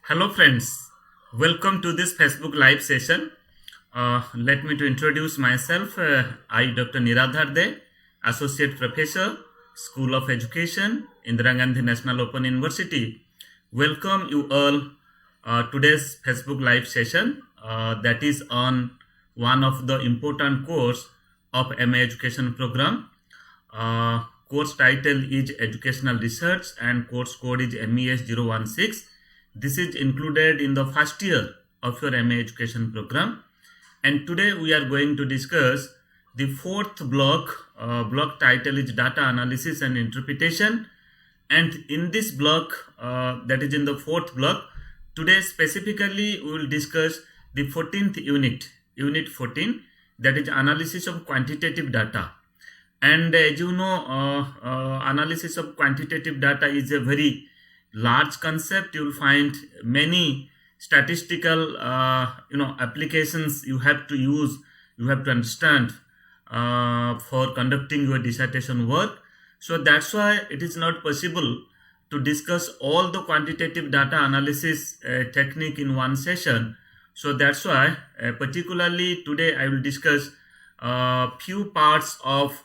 Hello friends, welcome to this Facebook live session. Let me to introduce myself. I Dr. Niradhar De, Associate Professor, School of Education, Indira Gandhi National Open University. Welcome you all today's Facebook live session that is on one of the important course of MA Education program. Course title is Educational Research and course code is MES016. This is included in the first year of your MA Education program. And today we are going to discuss the fourth block. Block title is Data Analysis and Interpretation. And in this block, that is in the fourth block, today specifically we will discuss the 14th unit, Unit 14, that is Analysis of Quantitative Data. And as you know, analysis of quantitative data is a very large concept. You will find many statistical applications you have to use, you have to understand for conducting your dissertation work. So that's why it is not possible to discuss all the quantitative data analysis technique in one session. So that's why particularly today I will discuss few parts of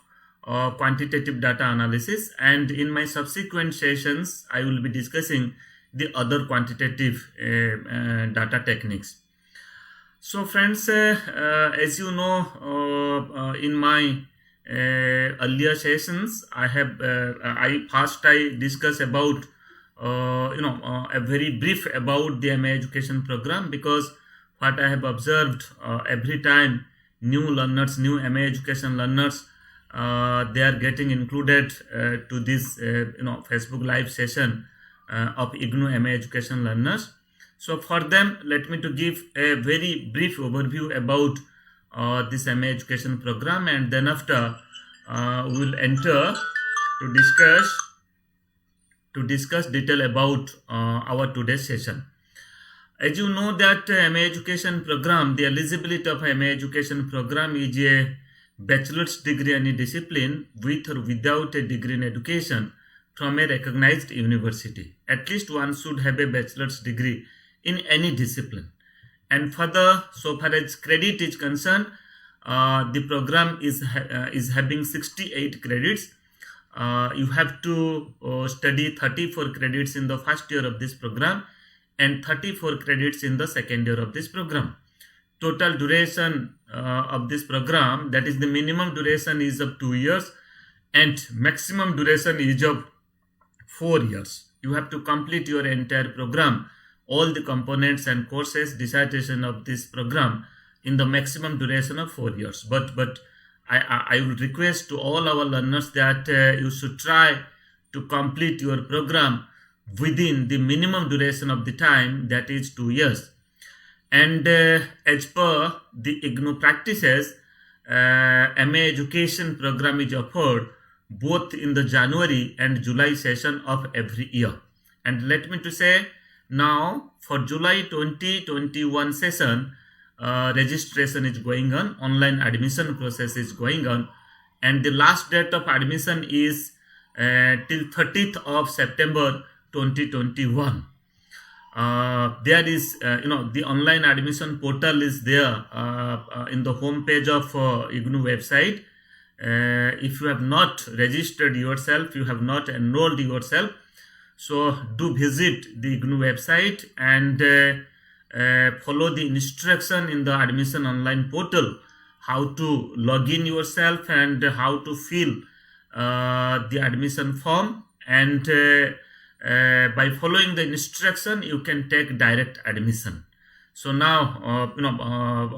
quantitative data analysis, and in my subsequent sessions I will be discussing the other quantitative data techniques. So friends, as you know, in my earlier sessions I discuss about a very brief about the MA education program, because what I have observed every time new MA education learners they are getting included to this Facebook live session of IGNOU MA education learners. So for them, let me to give a very brief overview about this MA education program, and then after we will enter to discuss detail about our today's session. As you know that MA education program, the eligibility of MA education program is a bachelor's degree in a discipline with or without a degree in education from a recognized university. At least one should have a bachelor's degree in any discipline. And further, so far as credit is concerned, the program is having 68 credits. You have to study 34 credits in the first year of this program and 34 credits in the second year of this program. Total duration of this program, that is the minimum duration is of 2 years and maximum duration is of 4 years. You have to complete your entire program, all the components and courses, dissertation of this program in the maximum duration of 4 years. But I will request to all our learners that you should try to complete your program within the minimum duration of the time, that is 2 years. And as per the IGNOU practices, MA education program is offered both in the January and July session of every year. And let me to say now for July 2021 session, registration is going on, online admission process is going on, and the last date of admission is till 30th of September 2021. There is the online admission portal is there in the home page of IGNOU website. If you have not registered yourself, you have not enrolled yourself, so do visit the IGNOU website and follow the instruction in the admission online portal, how to log in yourself and how to fill the admission form, and by following the instruction you can take direct admission. So now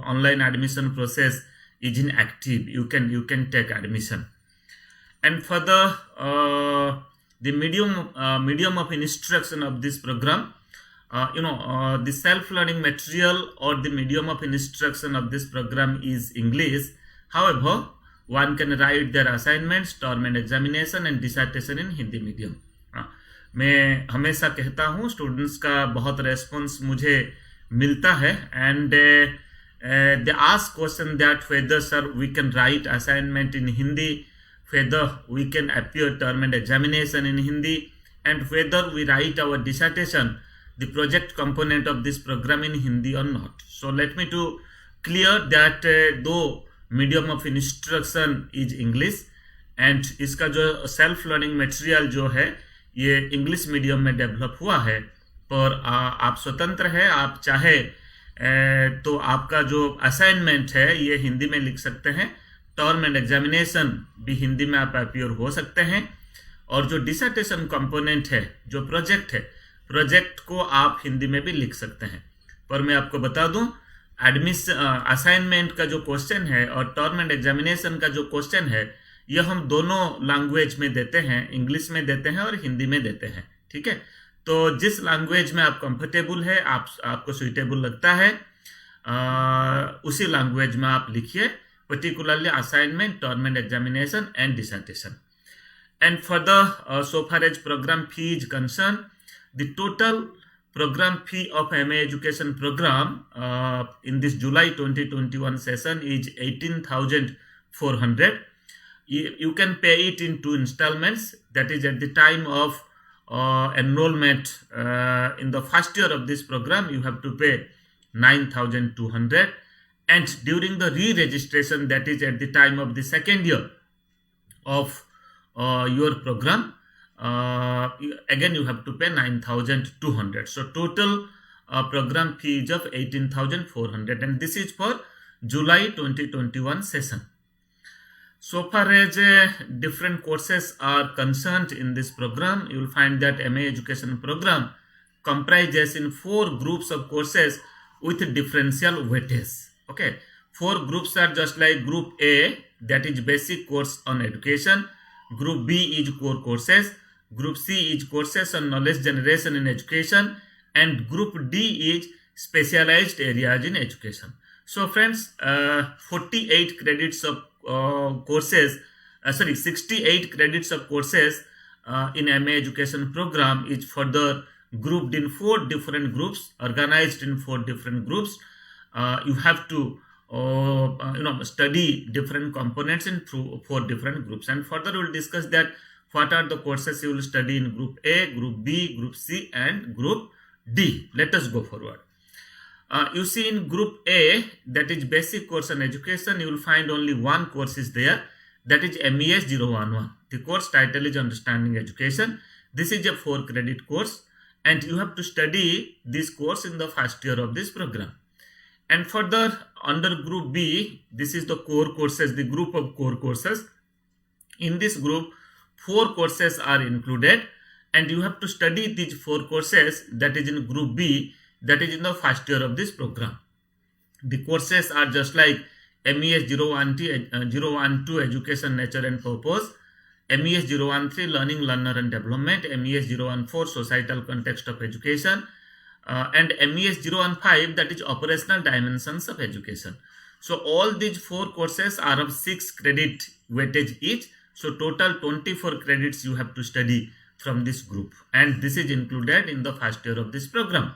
online admission process is inactive. You can take admission. And further, the medium of instruction of this program, the self-learning material or the medium of instruction of this program is English. However, one can write their assignments, term and examination and dissertation in Hindi medium. मैं हमेशा कहता हूँ students का बहुत response मुझे मिलता है, and they ask question that whether sir we can write assignment in Hindi, whether we can appear term end examination in Hindi, and whether we write our dissertation the project component of this program in Hindi or not. So let me to clear that though medium of instruction is English and इसका जो self learning material जो है ये English medium में develop हुआ है, पर आप स्वतंत्र है, आप चाहे तो आपका जो असाइनमेंट है ये हिंदी में लिख सकते हैं, टर्म एंड एग्जामिनेशन भी हिंदी में आप अपीयर हो सकते हैं, और जो डिसर्टेशन कंपोनेंट है, जो प्रोजेक्ट है, प्रोजेक्ट को आप हिंदी में भी लिख सकते हैं। पर मैं आपको बता दूं, असाइनमेंट का जो क्वेश्चन है और टर्म एंड एग्जामिनेशन का जो क्वेश्चन है ये हम दोनों लैंग्वेज में देते हैं, इंग्लिश में देते हैं और हिंदी में देते हैं। ठीक है, तो जिस लैंग्वेज में आप कंफर्टेबल है, आपको सुइटेबल लगता है, उसी लैंग्वेज में आप लिखिए, particularly assignment, term end examination and dissertation. And further, so far as program fee is concerned, the total program fee of MA Education program in this July 2021 session is 18,400. You can pay it in 2 installments. That is at the time of enrollment in the first year of this program, you have to pay 9,200. And during the re-registration, that is at the time of the second year of your program, again you have to pay 9,200. So total program fee is of 18,400, and this is for July 2021 session. So far as different courses are concerned in this program, you will find that MA Education program comprises in 4 groups of courses with differential weightage. Okay, 4 groups are just like Group A, that is basic course on education. Group B is core courses, Group C is courses on knowledge generation in education, and Group D is specialized areas in education. So friends, 48 credits of courses, 68 credits of courses in MA Education program is further grouped in 4 different groups, organized in 4 different groups. You have to study different components in 4 different groups, and further we will discuss that what are the courses you will study in Group A, Group B, Group C and Group D. Let us go forward. You see in Group A, that is basic course on education, you will find only one course is there, that is MES 011. The course title is Understanding Education. This is a 4 credit course and you have to study this course in the first year of this program. And further, under Group B, this is the core courses, the group of core courses. In this group, 4 courses are included and you have to study these 4 courses that is in Group B, that is in the first year of this program. The courses are just like MES 012 Education, Nature and Purpose, MES 013 Learning, Learner and Development, MES 014 Societal Context of Education, and MES 015 that is Operational Dimensions of Education. So all these 4 courses are of 6 credit weightage each. So total 24 credits you have to study from this group, and this is included in the first year of this program.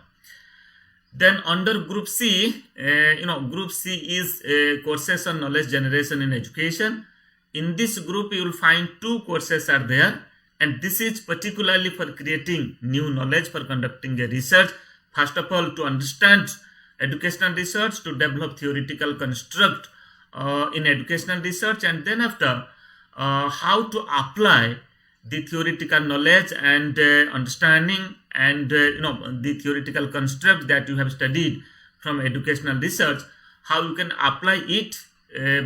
Then under Group C, Group C is courses on knowledge generation in education. In this group you will find 2 courses are there, and this is particularly for creating new knowledge, for conducting a research. First of all, to understand educational research, to develop theoretical construct in educational research, and then after how to apply the theoretical knowledge and understanding and the theoretical construct that you have studied from educational research, how you can apply it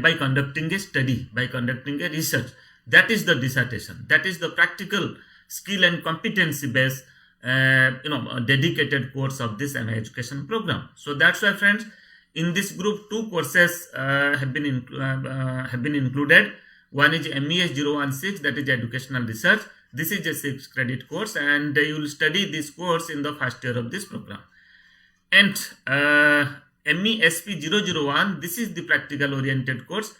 by conducting a study, by conducting a research. That is the dissertation. That is the practical skill and competency based dedicated course of this MA Education program. So that's why friends, in this group 2 courses have been included. One is MES 016, that is educational research. This is a 6 credit course and you will study this course in the first year of this program. And MESP 001, this is the practical oriented course.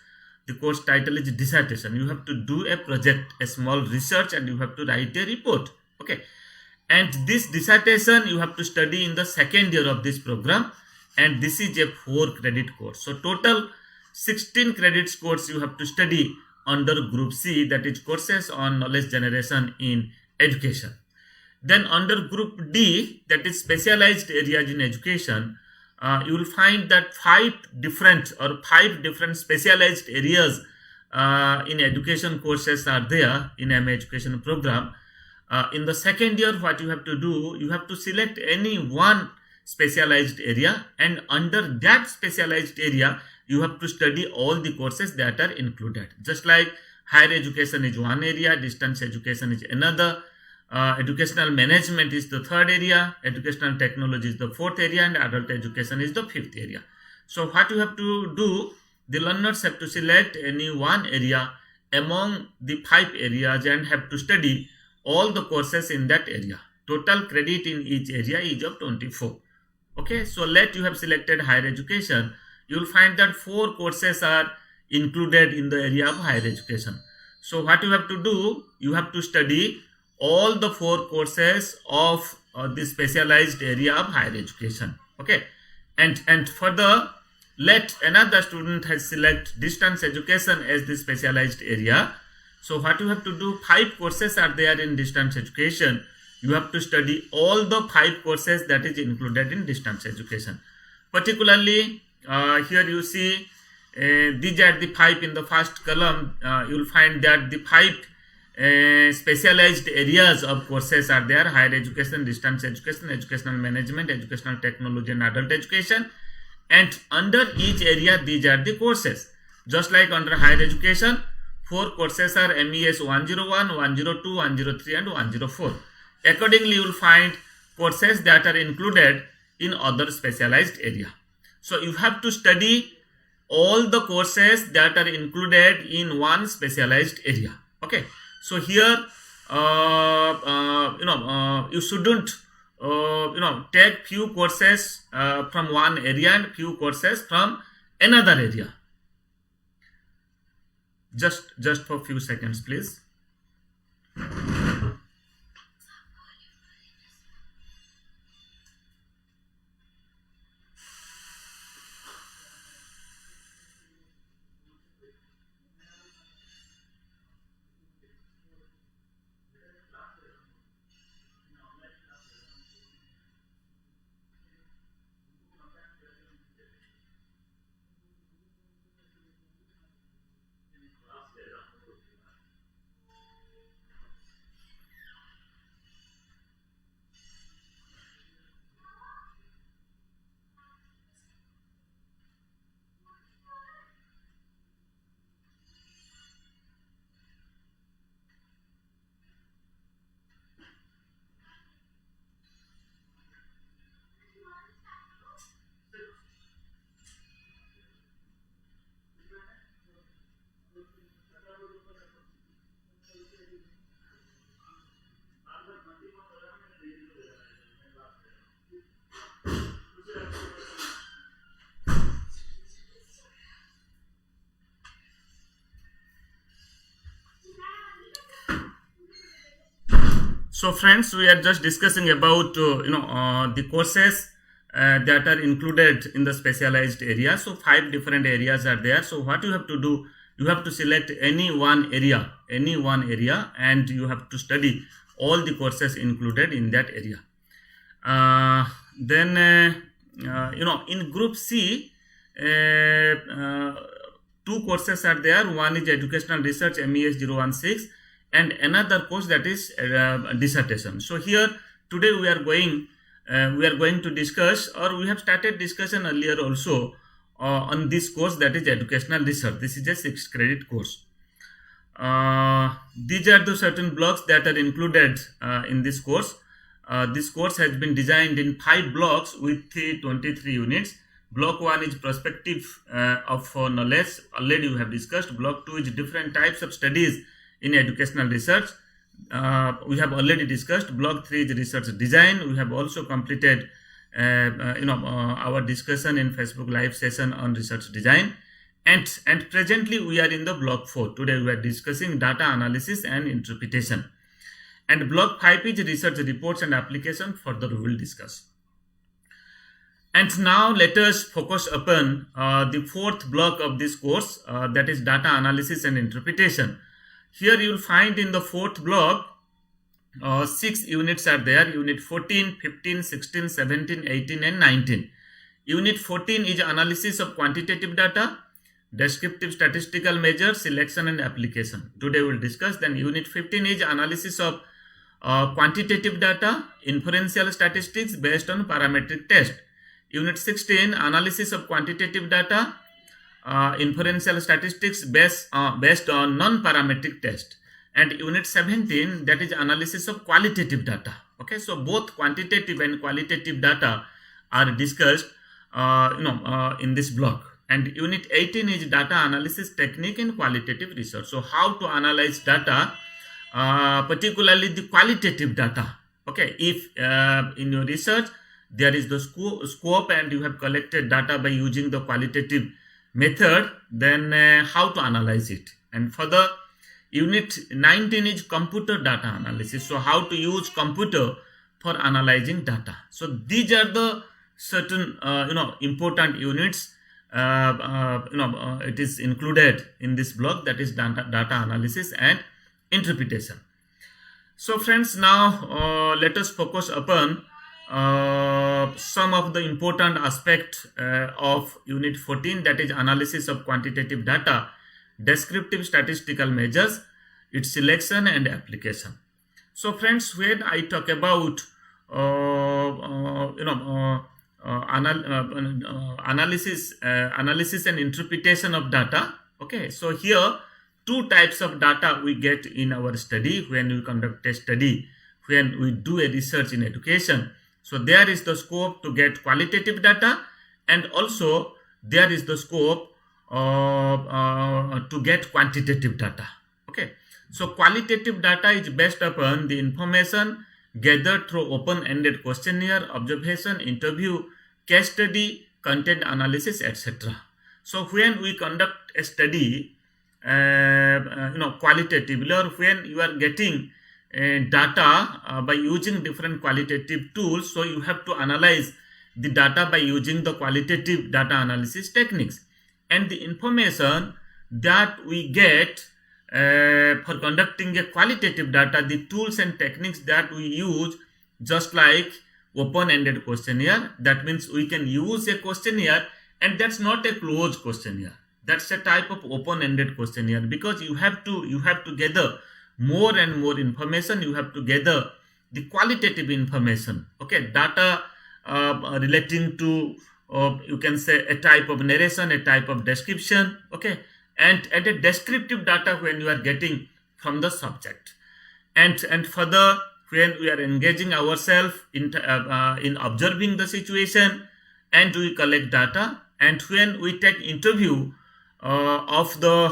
The course title is dissertation. You have to do a project, a small research, and you have to write a report. Okay. And this dissertation you have to study in the second year of this program, and this is a 4 credit course. So total 16 credits course you have to study under Group C, that is courses on knowledge generation in education. Then under group D, that is specialized areas in education, you will find that five different specialized areas in education courses are there in MA education program. In the second year, what you have to do, you have to select any one specialized area, and under that specialized area, you have to study all the courses that are included. Just like higher education is one area, distance education is another, educational management is the third area, educational technology is the fourth area, and adult education is the fifth area. So what you have to do, the learners have to select any one area among the 5 areas and have to study all the courses in that area. Total credit in each area is of 24. Okay, so let you have selected higher education, you will find that 4 courses are included in the area of higher education. So what you have to do, you have to study all the 4 courses of the specialized area of higher education. Okay, and further, let another student has select distance education as the specialized area. So what you have to do, 5 courses are there in distance education. You have to study all the 5 courses that is included in distance education. Particularly, here you see these are the 5 in the first column. You will find that the 5 specialized areas of courses are there: higher education, distance education, educational management, educational technology, and adult education. And under each area, these are the courses. Just like under higher education, 4 courses are MES 101, 102, 103, and 104. Accordingly, you will find courses that are included in other specialized area. So you have to study all the courses that are included in one specialized area. Okay. So here, you shouldn't, take few courses from one area and few courses from another area. Just for few seconds, please. So friends, we are just discussing about the courses that are included in the specialized area. So 5 different areas are there. So what you have to do, you have to select any one area, and you have to study all the courses included in that area. Then in group C, 2 courses are there. One is educational research, MES 016, and another course that is dissertation. So here today we are going to discuss, or we have started discussion earlier also on this course, that is educational research. This is a 6 credit course. These are the certain blocks that are included in this course. This course has been designed in 5 blocks with 23 units. Block 1 is perspective of knowledge. Already we have discussed. Block 2 is different types of studies in educational research. We have already discussed. Block 3 is research design. We have also completed our discussion in Facebook live session on research design. And presently we are in the block 4. Today we are discussing data analysis and interpretation. And block 5 is research reports and application. Further we will discuss. And now let us focus upon the 4th block of this course, that is data analysis and interpretation. Here you will find in the 4th block Six units are there: Unit 14, 15, 16, 17, 18, and 19. Unit 14 is analysis of quantitative data, descriptive statistical measures, selection and application. Today we will discuss. Then Unit 15 is analysis of quantitative data, inferential statistics based on parametric test. Unit 16, analysis of quantitative data, inferential statistics based on non-parametric test. And Unit 17, that is analysis of qualitative data. Okay, so both quantitative and qualitative data are discussed in this block. And Unit 18 is data analysis technique and qualitative research. So how to analyze data, particularly the qualitative data. Okay, if in your research there is the scope and you have collected data by using the qualitative method, then how to analyze it. And further, Unit 19 is computer data analysis. So how to use computer for analyzing data. So these are the certain important units. It is included in this block, that is data analysis and interpretation. So friends, now let us focus upon some of the important aspects of Unit 14, that is analysis of quantitative data, descriptive statistical measures, its selection and application. So friends, when I talk about analysis and interpretation of data, okay, so here two types of data we get in our study when we conduct a study, when we do a research in education. So there is the scope to get qualitative data, and also there is the scope to get quantitative data. Okay, so qualitative data is based upon the information gathered through open-ended questionnaire, observation, interview, case study, content analysis, etc. So when we conduct a study, qualitatively, or when you are getting data by using different qualitative tools, so you have to analyze the data by using the qualitative data analysis techniques. And the information that we get for conducting a qualitative data, the tools and techniques that we use, just like open-ended questionnaire, that means we can use a questionnaire, and that's not a closed questionnaire, that's a type of open-ended questionnaire, because you have to gather more and more information, you have to gather the qualitative information, okay, data relating to you can say a type of narration, a type of description, okay, and a descriptive data when you are getting from the subject. And further, when we are engaging ourselves in observing the situation, and we collect data, and when we take interview of the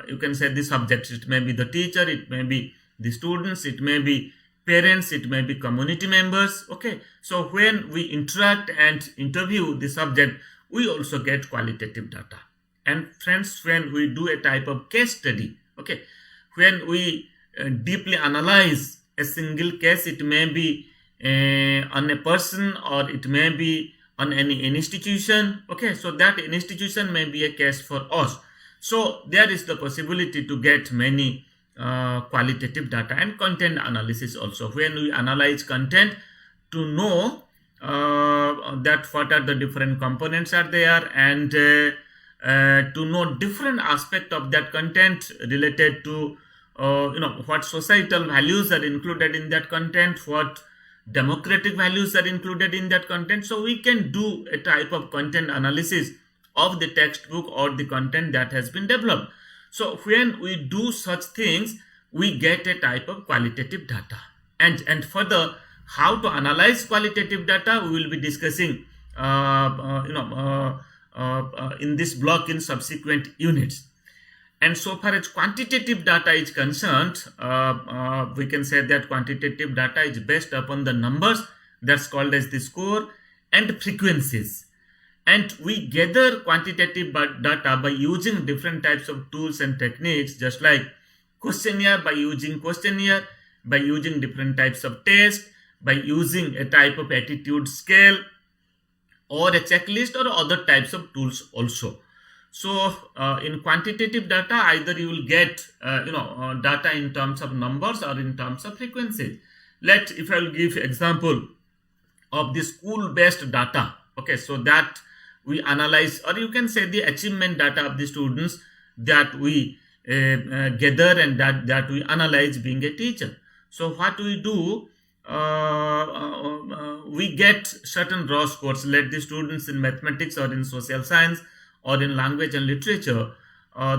you can say the subjects, it may be the teacher, it may be the students, it may be parents, it may be community members, okay. So when we interact and interview the subject, we also get qualitative data. And friends, when we do a type of case study, okay, when we deeply analyze a single case, it may be on a person, or it may be on any institution, okay, so that institution may be a case for us. So there is the possibility to get many qualitative data. And content analysis also, when we analyze content to know that what are the different components are there, and to know different aspect of that content related to what societal values are included in that content, what democratic values are included in that content. So we can do a type of content analysis of the textbook or the content that has been developed. So when we do such things, we get a type of qualitative data. And further, how to analyze qualitative data, we will be discussing in this block in subsequent units. And so far as quantitative data is concerned, we can say that quantitative data is based upon the numbers, that's called as the score, and frequencies. And we gather quantitative data by using different types of tools and techniques, just like questionnaire, by using questionnaire, by using different types of tests, by using a type of attitude scale, or a checklist, or other types of tools also. So in quantitative data, either you will get data in terms of numbers or in terms of frequencies. If I will give example of the school based data, okay, so that we analyze, or you can say the achievement data of the students that we gather and that we analyze being a teacher. So what we do, we get certain raw scores. Let the students in mathematics or in social science or in language and literature,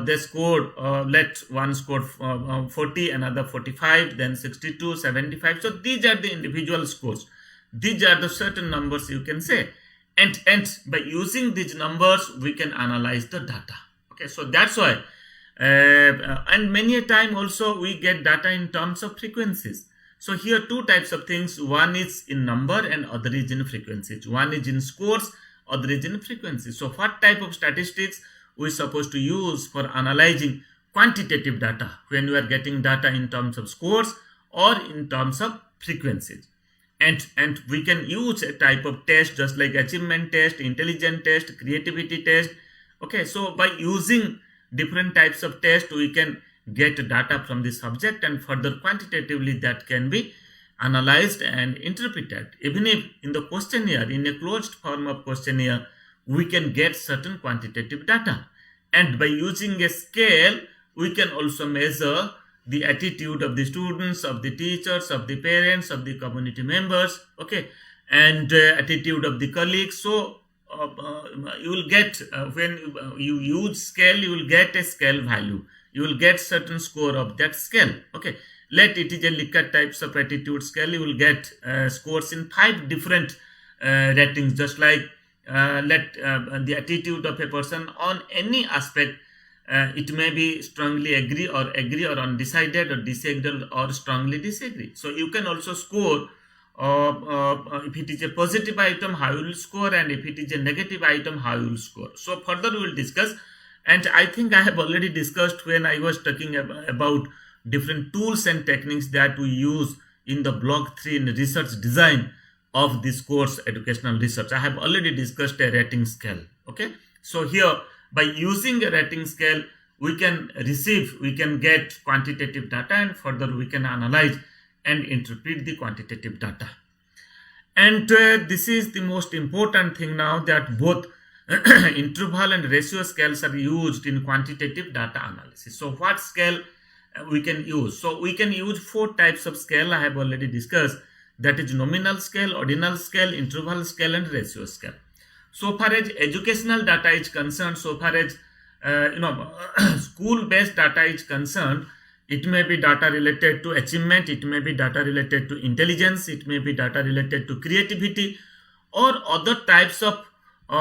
they scored, let one scored 40, another 45, then 62, 75. So these are the individual scores. These are the certain numbers you can say. And by using these numbers, we can analyze the data. Okay, so that's why. And many a time also we get data in terms of frequencies. So here two types of things. One is in number and other is in frequencies. One is in scores, other is in frequencies. So what type of statistics we supposed to use for analyzing quantitative data when we are getting data in terms of scores or in terms of frequencies? And we can use a type of test just like achievement test, intelligence test, creativity test. Okay, so by using different types of tests, we can get data from the subject, and further quantitatively that can be analyzed and interpreted. Even if in the questionnaire, in a closed form of questionnaire, we can get certain quantitative data. And by using a scale, we can also measure the attitude of the students, of the teachers, of the parents, of the community members, okay, and attitude of the colleagues. So you will get, when you use scale, you will get a scale value. You will get certain score of that scale. Okay, let it is a Likert types of attitude scale. You will get scores in 5 different ratings, just like the attitude of a person on any aspect. It may be strongly agree or undecided or disagree or strongly disagree. So you can also score if it is a positive item, how you will score, and if it is a negative item, how you will score. So further we will discuss, and I think I have already discussed when I was talking about different tools and techniques that we use in the block 3 in research design of this course, educational research. I have already discussed a rating scale. Okay, so here by using a rating scale, we can get quantitative data, and further we can analyze and interpret the quantitative data. And this is the most important thing now, that both interval and ratio scales are used in quantitative data analysis. So what scale we can use? So we can use 4 types of scale I have already discussed. That is nominal scale, ordinal scale, interval scale, and ratio scale. So far as educational data is concerned, so far as school-based data is concerned, it may be data related to achievement, it may be data related to intelligence, it may be data related to creativity, or other types of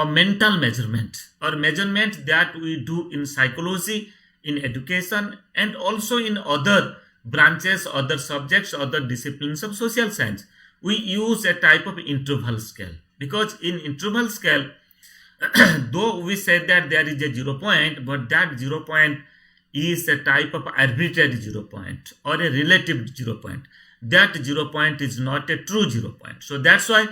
mental measurement or measurement that we do in psychology, in education, and also in other branches, other subjects, other disciplines of social science. We use a type of interval scale, because in interval scale, though we said that there is a 0 point, but that 0 point is a type of arbitrary 0 point or a relative 0 point. That 0 point is not a true 0 point. So that's why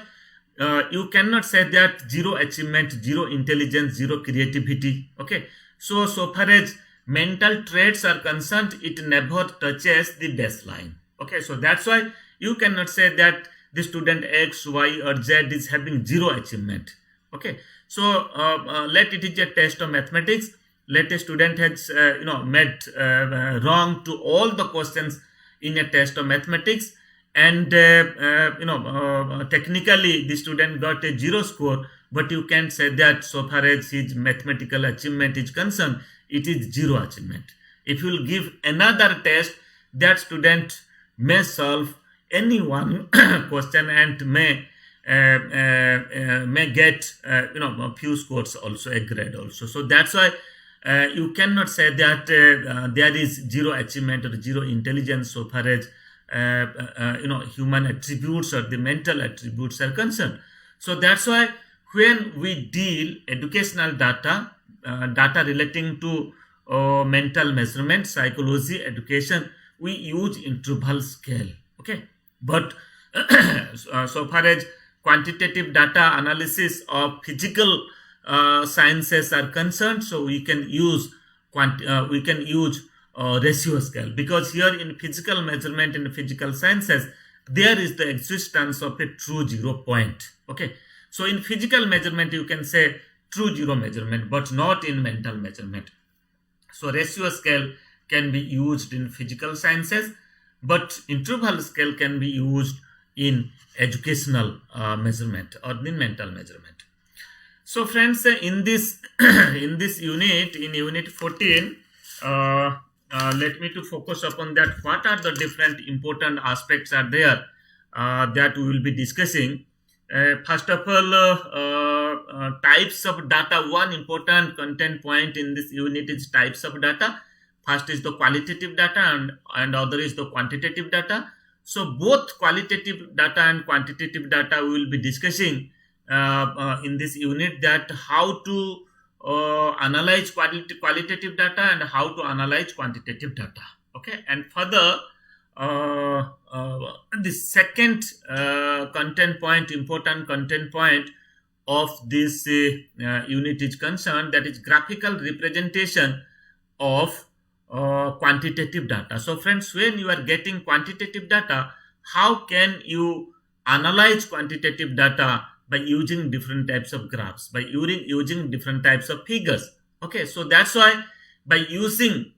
you cannot say that 0 achievement, 0 intelligence, 0 creativity. Okay, so far as mental traits are concerned, it never touches the baseline. Okay, so that's why you cannot say that the student X, Y, or Z is having 0 achievement. Okay, so let it is a test of mathematics. Let a student has made wrong to all the questions in a test of mathematics, and technically the student got a 0 score, but you can't say that so far as his mathematical achievement is concerned, it is 0 achievement. If you will give another test, that student may solve any one question and may get a few scores also, a grade also. So that's why you cannot say that there is 0 achievement or 0 intelligence so far as human attributes or the mental attributes are concerned. So that's why when we deal educational data, data relating to mental measurement, psychology, education, we use interval scale. Okay, but so far as quantitative data analysis of physical sciences are concerned, so we can use ratio scale, because here in physical measurement, in physical sciences, there is the existence of a true zero point. Okay, so in physical measurement you can say true zero measurement, but not in mental measurement. So ratio scale can be used in physical sciences, but interval scale can be used in educational measurement or in mental measurement. So friends, in this in this unit, in unit 14, let me to focus upon that. What are the different important aspects are there that we will be discussing. First of all, types of data. One important content point in this unit is types of data. First is the qualitative data and other is the quantitative data. So both qualitative data and quantitative data we will be discussing in this unit, that how to analyze qualitative data and how to analyze quantitative data. Okay, and further, the second important content point of this unit is concerned, that is graphical representation of quantitative data. So friends, when you are getting quantitative data, how can you analyze quantitative data? By using different types of graphs, by using different types of figures. Okay, so that's why by using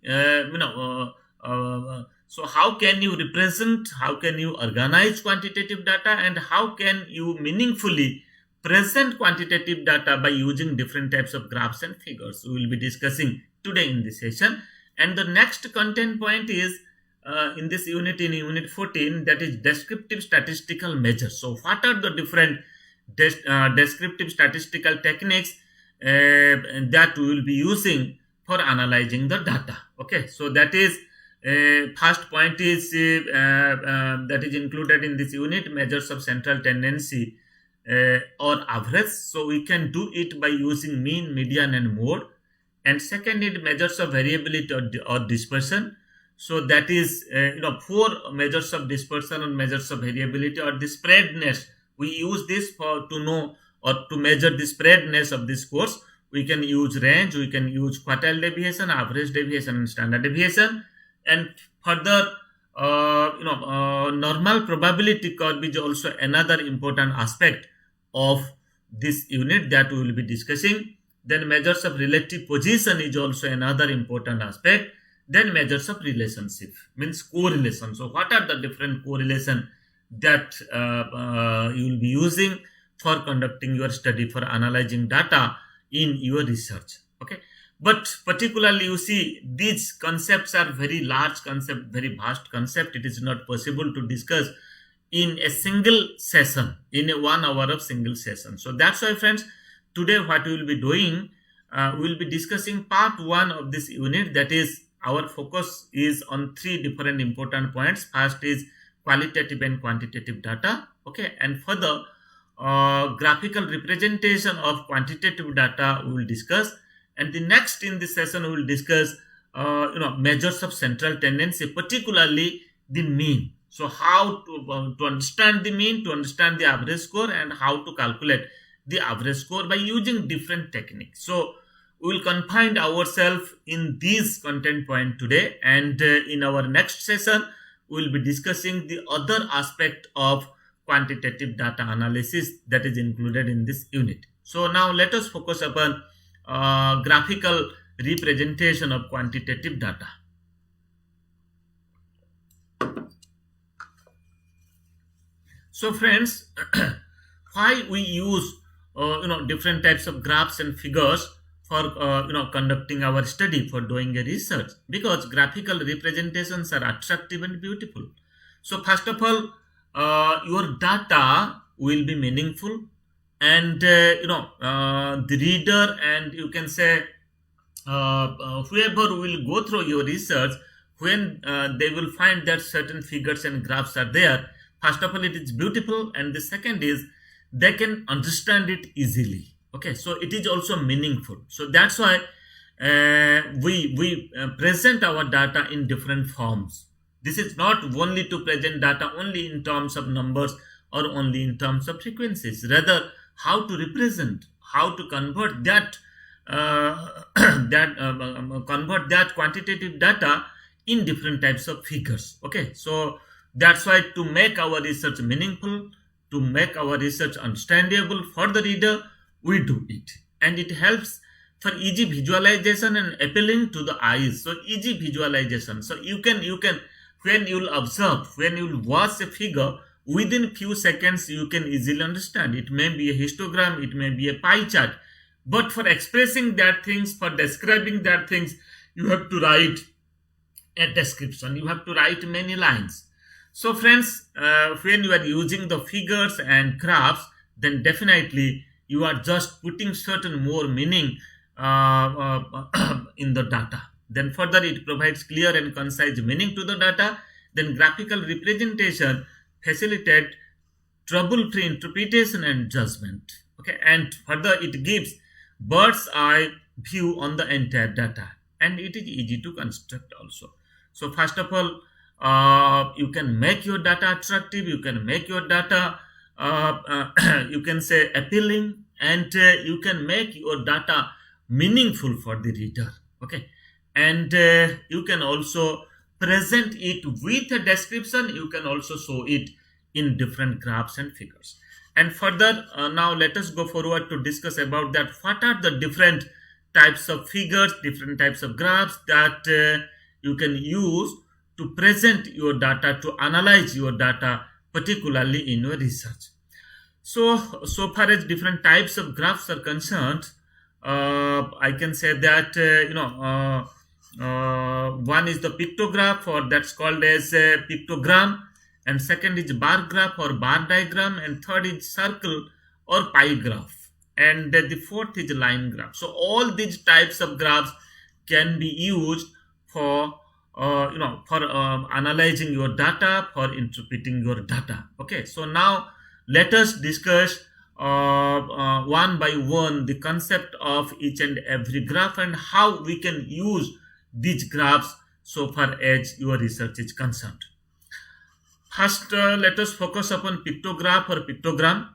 so how can you represent, how can you organize quantitative data, and how can you meaningfully present quantitative data by using different types of graphs and figures. We will be discussing today in this session. And the next content point is in this unit, in unit 14, that is descriptive statistical measures. So what are the different descriptive statistical techniques that we will be using for analyzing the data? Okay, so that is first point is that is included in this unit, measures of central tendency or average. So we can do it by using mean, median and mode. And second is measures of variability or dispersion. So that is 4 measures of dispersion and measures of variability or the spreadness. We use this to know or to measure the spreadness of this course. We can use range, we can use quartile deviation, average deviation and standard deviation. And further, normal probability curve is also another important aspect of this unit that we will be discussing. Then measures of relative position is also another important aspect. Then measures of relationship, means correlation. So what are the different correlation that you will be using for conducting your study, for analyzing data in your research? Okay, but particularly you see these concepts are very large concept, very vast concept. It is not possible to discuss in a single session, in a 1 hour of single session. So that's why friends, today what we will be doing, we will be discussing part 1 of this unit. That is, our focus is on 3 different important points. First is qualitative and quantitative data. Okay, and further graphical representation of quantitative data we will discuss. And the next in this session we will discuss measures of central tendency, particularly the mean. So how to understand the mean, to understand the average score, and how to calculate the average score by using different techniques. So we will confine ourselves in these content point today, and in our next session we will be discussing the other aspect of quantitative data analysis that is included in this unit. So now let us focus upon graphical representation of quantitative data. So friends, why we use different types of graphs and figures for conducting our study, for doing a research? Because graphical representations are attractive and beautiful. So first of all, your data will be meaningful, and the reader, and you can say whoever will go through your research, when they will find that certain figures and graphs are there, first of all it is beautiful, and the second is they can understand it easily. Okay, so it is also meaningful. So that's why we present our data in different forms. This is not only to present data only in terms of numbers or only in terms of frequencies, rather how to represent, how to convert that convert that quantitative data in different types of figures. Okay, so that's why to make our research meaningful, to make our research understandable for the reader, we do it, and it helps for easy visualization and appealing to the eyes. So easy visualization, so you can when you'll observe, when you'll watch a figure, within few seconds you can easily understand. It may be a histogram, it may be a pie chart, but for expressing that things, for describing that things, you have to write a description, you have to write many lines. So friends, when you are using the figures and graphs, then definitely you are just putting certain more meaning in the data. Then further, it provides clear and concise meaning to the data. Then graphical representation facilitate trouble-free interpretation and judgment. Okay, and further it gives bird's eye view on the entire data, and it is easy to construct also. So first of all, you can make your data attractive, you can make your data you can say appealing, and you can make your data meaningful for the reader. Okay, and you can also present it with a description, you can also show it in different graphs and figures. And further, now let us go forward to discuss about that what are the different types of figures, different types of graphs that you can use to present your data, to analyze your data, particularly in your research. So far as different types of graphs are concerned, I can say that one is the pictograph, or that's called as a pictogram, and second is bar graph or bar diagram, and third is circle or pie graph, and the fourth is line graph. So all these types of graphs can be used for analyzing your data, for interpreting your data. Okay, so now let us discuss one by one the concept of each and every graph and how we can use these graphs so far as your research is concerned. First, let us focus upon pictograph or pictogram.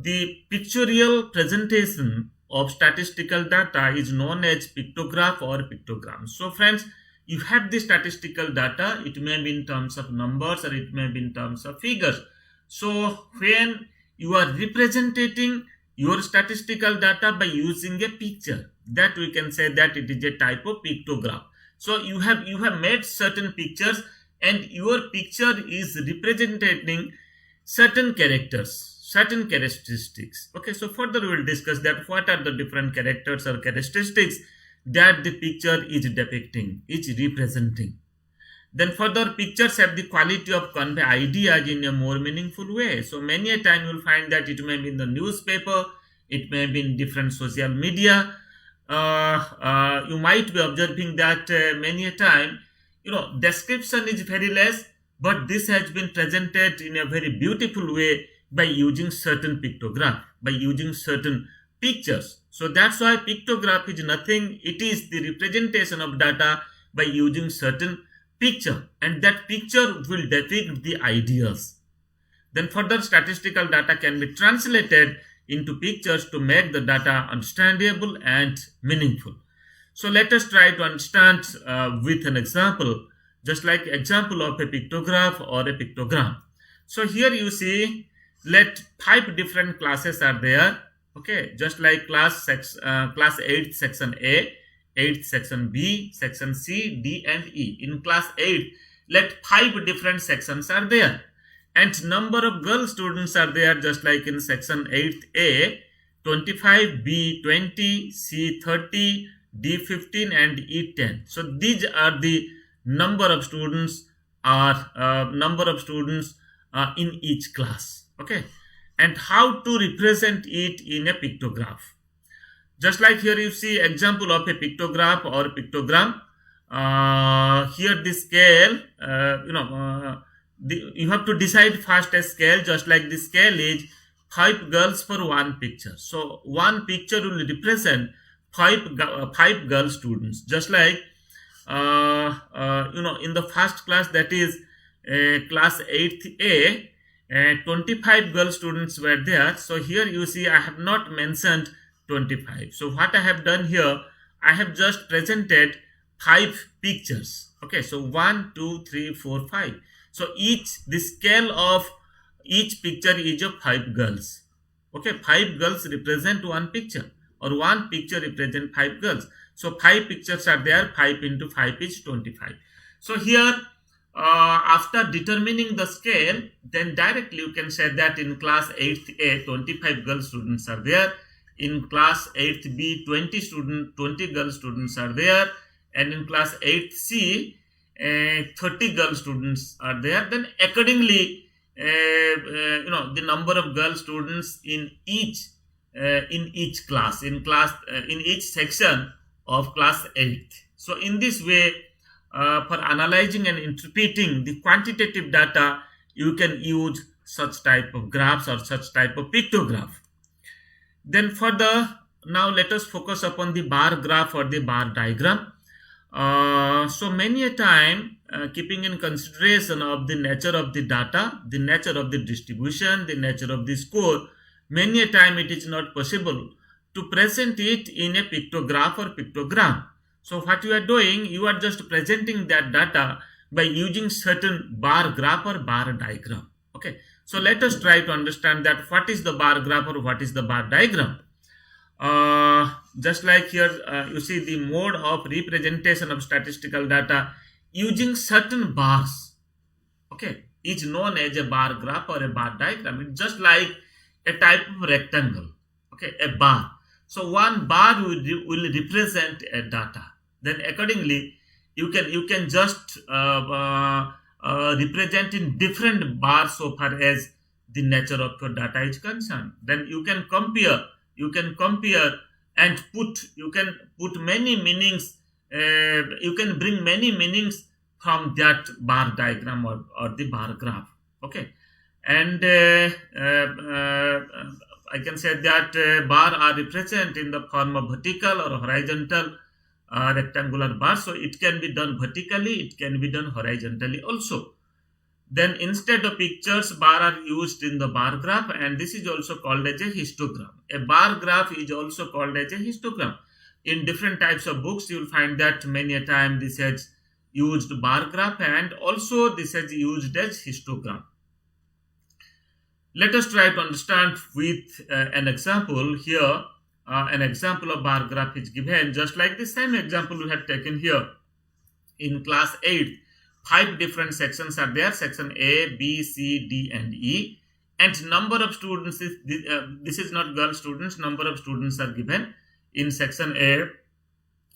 The pictorial presentation of statistical data is known as pictograph or pictogram. So friends, you have the statistical data, it may be in terms of numbers or it may be in terms of figures. So when you are representing your statistical data by using a picture, that we can say that it is a type of pictograph. So you have made certain pictures, and your picture is representing certain characters, certain characteristics. Okay, so further we will discuss that what are the different characters or characteristics that the picture is depicting, is representing. Then further, pictures have the quality of convey ideas in a more meaningful way. So many a time you will find that it may be in the newspaper, it may be in different social media. You might be observing that many a time, description is very less, but this has been presented in a very beautiful way by using certain pictograph, by using certain pictures. So that's why pictograph is nothing, it is the representation of data by using certain picture, and that picture will depict the ideas. Then further, statistical data can be translated into pictures to make the data understandable and meaningful. So let us try to understand with an example, just like example of a pictograph or a pictogram. So here you see, let 5 different classes are there. Okay, just like class 8 section A, 8 section B, section C, D and E. In class 8, let 5 different sections are there, and number of girl students are there, just like in section 8A, 25, B 20, C 30, D 15 and E 10. So these are the number of students in each class. Okay, and how to represent it in a pictograph. Just like here you see example of a pictograph or pictogram. Here the scale, you have to decide first a scale. Just like the scale is 5 girls for 1 picture. So one picture will represent 5 girl students. Just like in the first class, that is class 8th A, 25 girl students were there. So here you see I have not mentioned 25. So what I have done here, I have just presented 5 pictures. Okay, so 1, 2, 3, 4, 5. So the scale of each picture is of 5 girls. Okay, 5 girls represent one picture, or one picture represent 5 girls. So 5 pictures are there, 5 into 5 is 25. So here, after determining the scale, then directly you can say that in class 8th A, 25 girl students are there. In class 8th B, 20 girl students are there. And in class 8th C, 30 girl students are there. Then accordingly, the number of girl students in each class, in each section of class 8. So in this way, for analyzing and interpreting the quantitative data, you can use such type of graphs or such type of pictograph. Then now let us focus upon the bar graph or the bar diagram. So many a time, keeping in consideration of the nature of the data, the nature of the distribution, the nature of the score, many a time it is not possible to present it in a pictograph or pictogram. So what you are doing, you are just presenting that data by using certain bar graph or bar diagram. Okay, so let us try to understand that what is the bar graph or what is the bar diagram. Just like here, you see the mode of representation of statistical data using certain bars, okay, is known as a bar graph or a bar diagram. It's just like a type of rectangle, okay, a bar. So one bar will represent a data. Then accordingly, you can just represent in different bars so far as the nature of your data is concerned. Then you can compare and you can put many meanings, you can bring many meanings from that bar diagram or the bar graph. Okay, and I can say that bar are represented in the form of vertical or horizontal rectangular bar. So it can be done vertically, it can be done horizontally also. Then instead of pictures, bar are used in the bar graph, and this is also called as a histogram. A bar graph is also called as a histogram. In different types of books, you will find that many a time this has used bar graph, and also this is used as histogram. Let us try to understand with an example here. An example of bar graph is given, just like the same example we have taken here. In class 8, 5 different sections are there, section A, B, C, D and E, and number of students is, this is not girl students, number of students are given. In section A,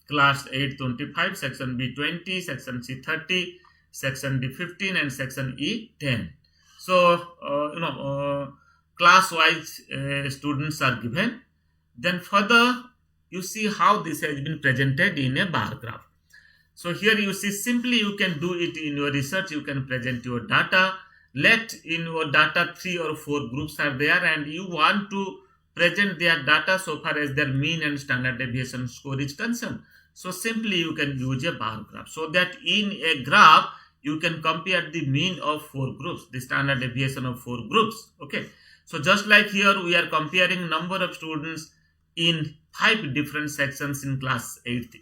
class 8, 25, section B, 20, section C, 30, section D, 15 and section E, 10. So, class-wise students are given. Then further, you see how this has been presented in a bar graph. So here you see, simply you can do it in your research. You can present your data. Let in your data 3 or 4 groups are there, and you want to present their data so far as their mean and standard deviation score is concerned. So simply you can use a bar graph, so that in a graph you can compare the mean of 4 groups, the standard deviation of 4 groups. Okay. So just like here, we are comparing number of students in 5 different sections in class 8th,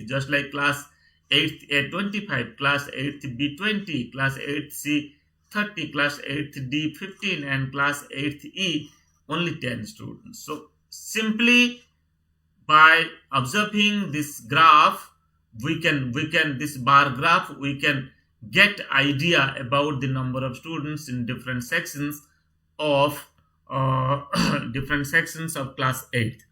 just like class 8th A 25, class 8th B 20, class 8th C 30, class 8th D 15 and class 8th E only 10 students. So simply by observing this graph, this bar graph, we can get idea about the number of students in different sections of class 8.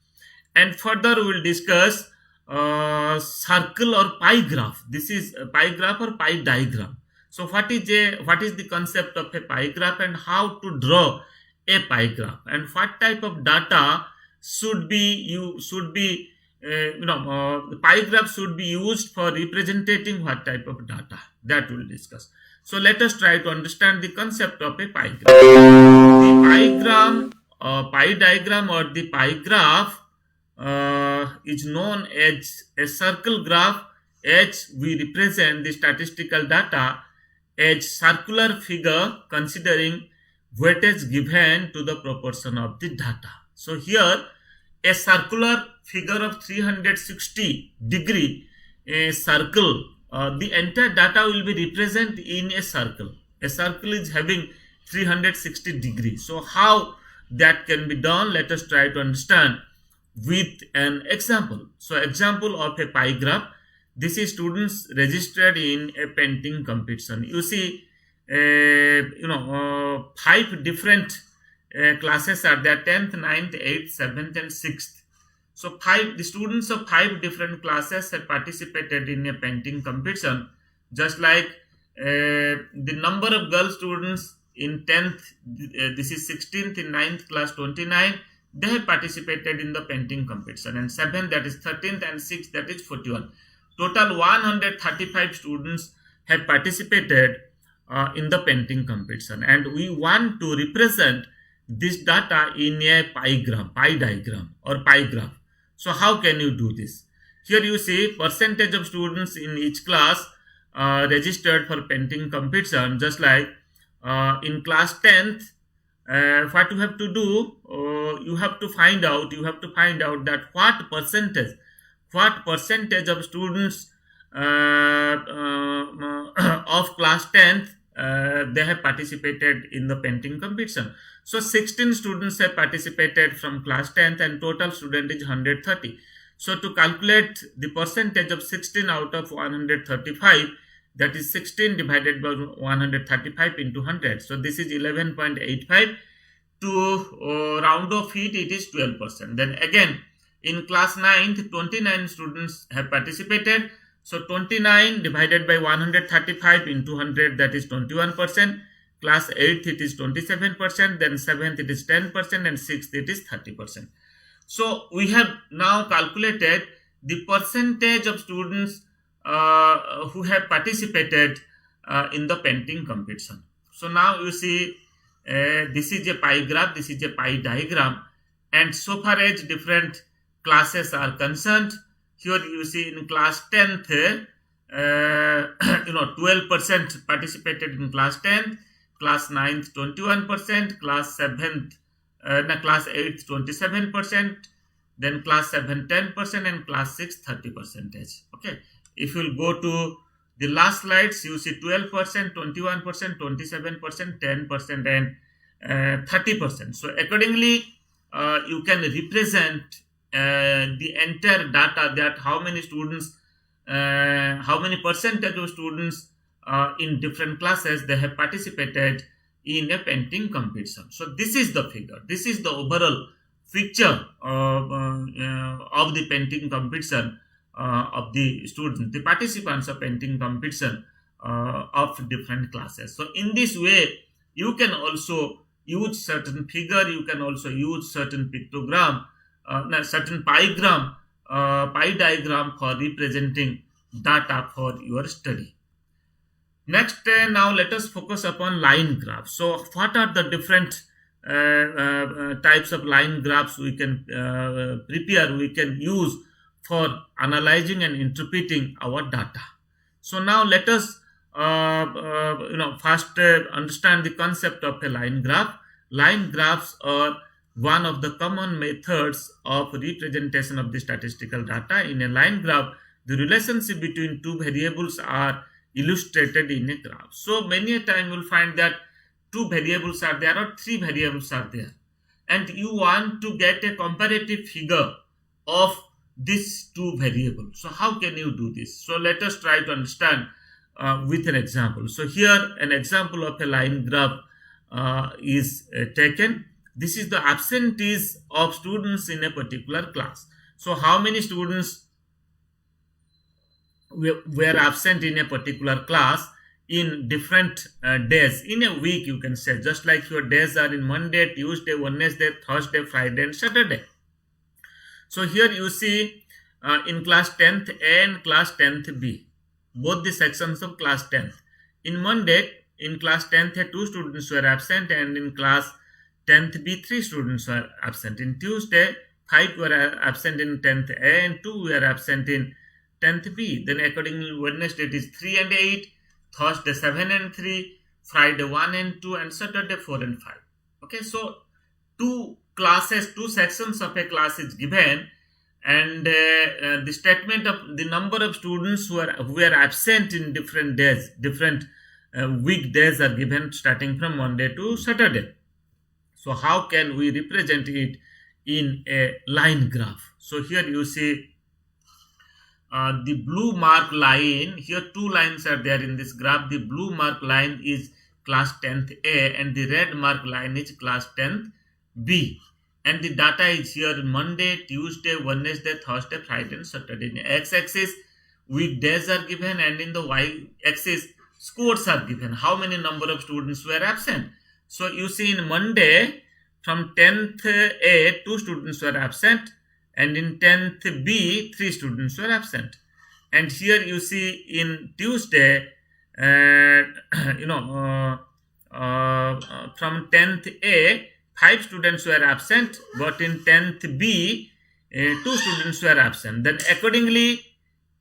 And further we will discuss circle or pie graph. This is a pie graph or pie diagram. So what is the concept of a pie graph and how to draw a pie graph, and what type of data the pie graph should be used for representing what type of data, that we will discuss. So let us try to understand the concept of a pie graph. The pie diagram or the pie graph is known as a circle graph, as we represent the statistical data a circular figure considering weightage given to the proportion of the data. So here a circular figure of 360 degree circle, the entire data will be represented in a circle. A circle is having 360 degrees. So how that can be done? Let us try to understand with an example. So example of a pie graph. This is students registered in a painting competition. You see, 5 different classes are there: 10th, 9th, 8th, 7th, and 6th. So the students of 5 different classes have participated in a painting competition. Just like the number of girl students in 10th, this is 16th, in 9th class 29. They have participated in the painting competition, and 7th, that is 13th, and 6th, that is 41. Total 135 students have participated in the painting competition, and we want to represent this data in a pie diagram or pie graph. So how can you do this? Here you see percentage of students in each class registered for painting competition. Just like in class 10th, what you have to do, you have to find out that what percentage of students of class 10th they have participated in the painting competition. So 16 students have participated from class 10th, and total student is 130. So to calculate the percentage of 16 out of 135, that is 16 divided by 135 into 100. So this is 11.85. To round off it is 12%. Then again, in class 9th, 29 students have participated. So 29 divided by 135 into 100, that is 21%. Class 8th, it is 27%. Then 7th, it is 10%. And 6th, it is 30%. So we have now calculated the percentage of students who have participated in the painting competition. So now you see, this is a pie graph, this is a pie diagram, and so far as different classes are concerned, here you see in class 10th, 12% participated in class 10th, class 9th 21%, class 7th, class 8th 27%, then class 7 10%, and class 6 30%. Okay, if you will go to the last slides, you see 12%, 21%, 27%, 10%, and 30%. So accordingly, you can represent the entire data, that how many students, how many percentage of students in different classes they have participated in a painting competition. So this is the figure. This is the overall picture of the painting competition of the students, the participants of painting competition of different classes. So in this way, you can also use certain figure, you can also use certain pictogram, certain pie diagram for representing data for your study. Next, now let us focus upon line graphs. So what are the different types of line graphs we can prepare, we can use for analyzing and interpreting our data? So now let us first understand the concept of a line graph. Line graphs are one of the common methods of representation of the statistical data. In a line graph, the relationship between two variables are illustrated in a graph. So many a time you will find that two variables are there or three variables are there, and you want to get a comparative figure of these two variables. So how can you do this? So let us try to understand with an example. So here an example of a line graph is taken. This is the absentees of students in a particular class. So how many students were absent in a particular class in different days in a week, you can say, just like your days are in Monday, Tuesday, Wednesday, Thursday, Friday, and Saturday. So here you see in class 10th A and class 10th B, both the sections of class 10th. In Monday, in class 10th A, 2 students were absent, and in class 10th B, 3 students were absent. In Tuesday, 5 were absent in 10th A and 2 were absent in 10th B. Then accordingly, Wednesday it is 3 and 8, Thursday 7 and 3, Friday 1 and 2, and Saturday 4 and 5. Okay, so two sections of a class is given, and the statement of the number of students who are absent in different days, different weekdays are given starting from Monday to Saturday. So how can we represent it in a line graph? So here you see the blue mark line. Here two lines are there in this graph. The blue mark line is class 10th A and the red mark line is class 10th B. And the data is here Monday, Tuesday, Wednesday, Thursday, Friday and Saturday. In the x-axis, weekdays are given, and in the y-axis, scores are given. How many number of students were absent? So you see in Monday, from 10th A, 2 students were absent, and in 10th B, 3 students were absent. And here you see in Tuesday, from 10th A, 5 students were absent, but in 10th B, 2 students were absent. Then accordingly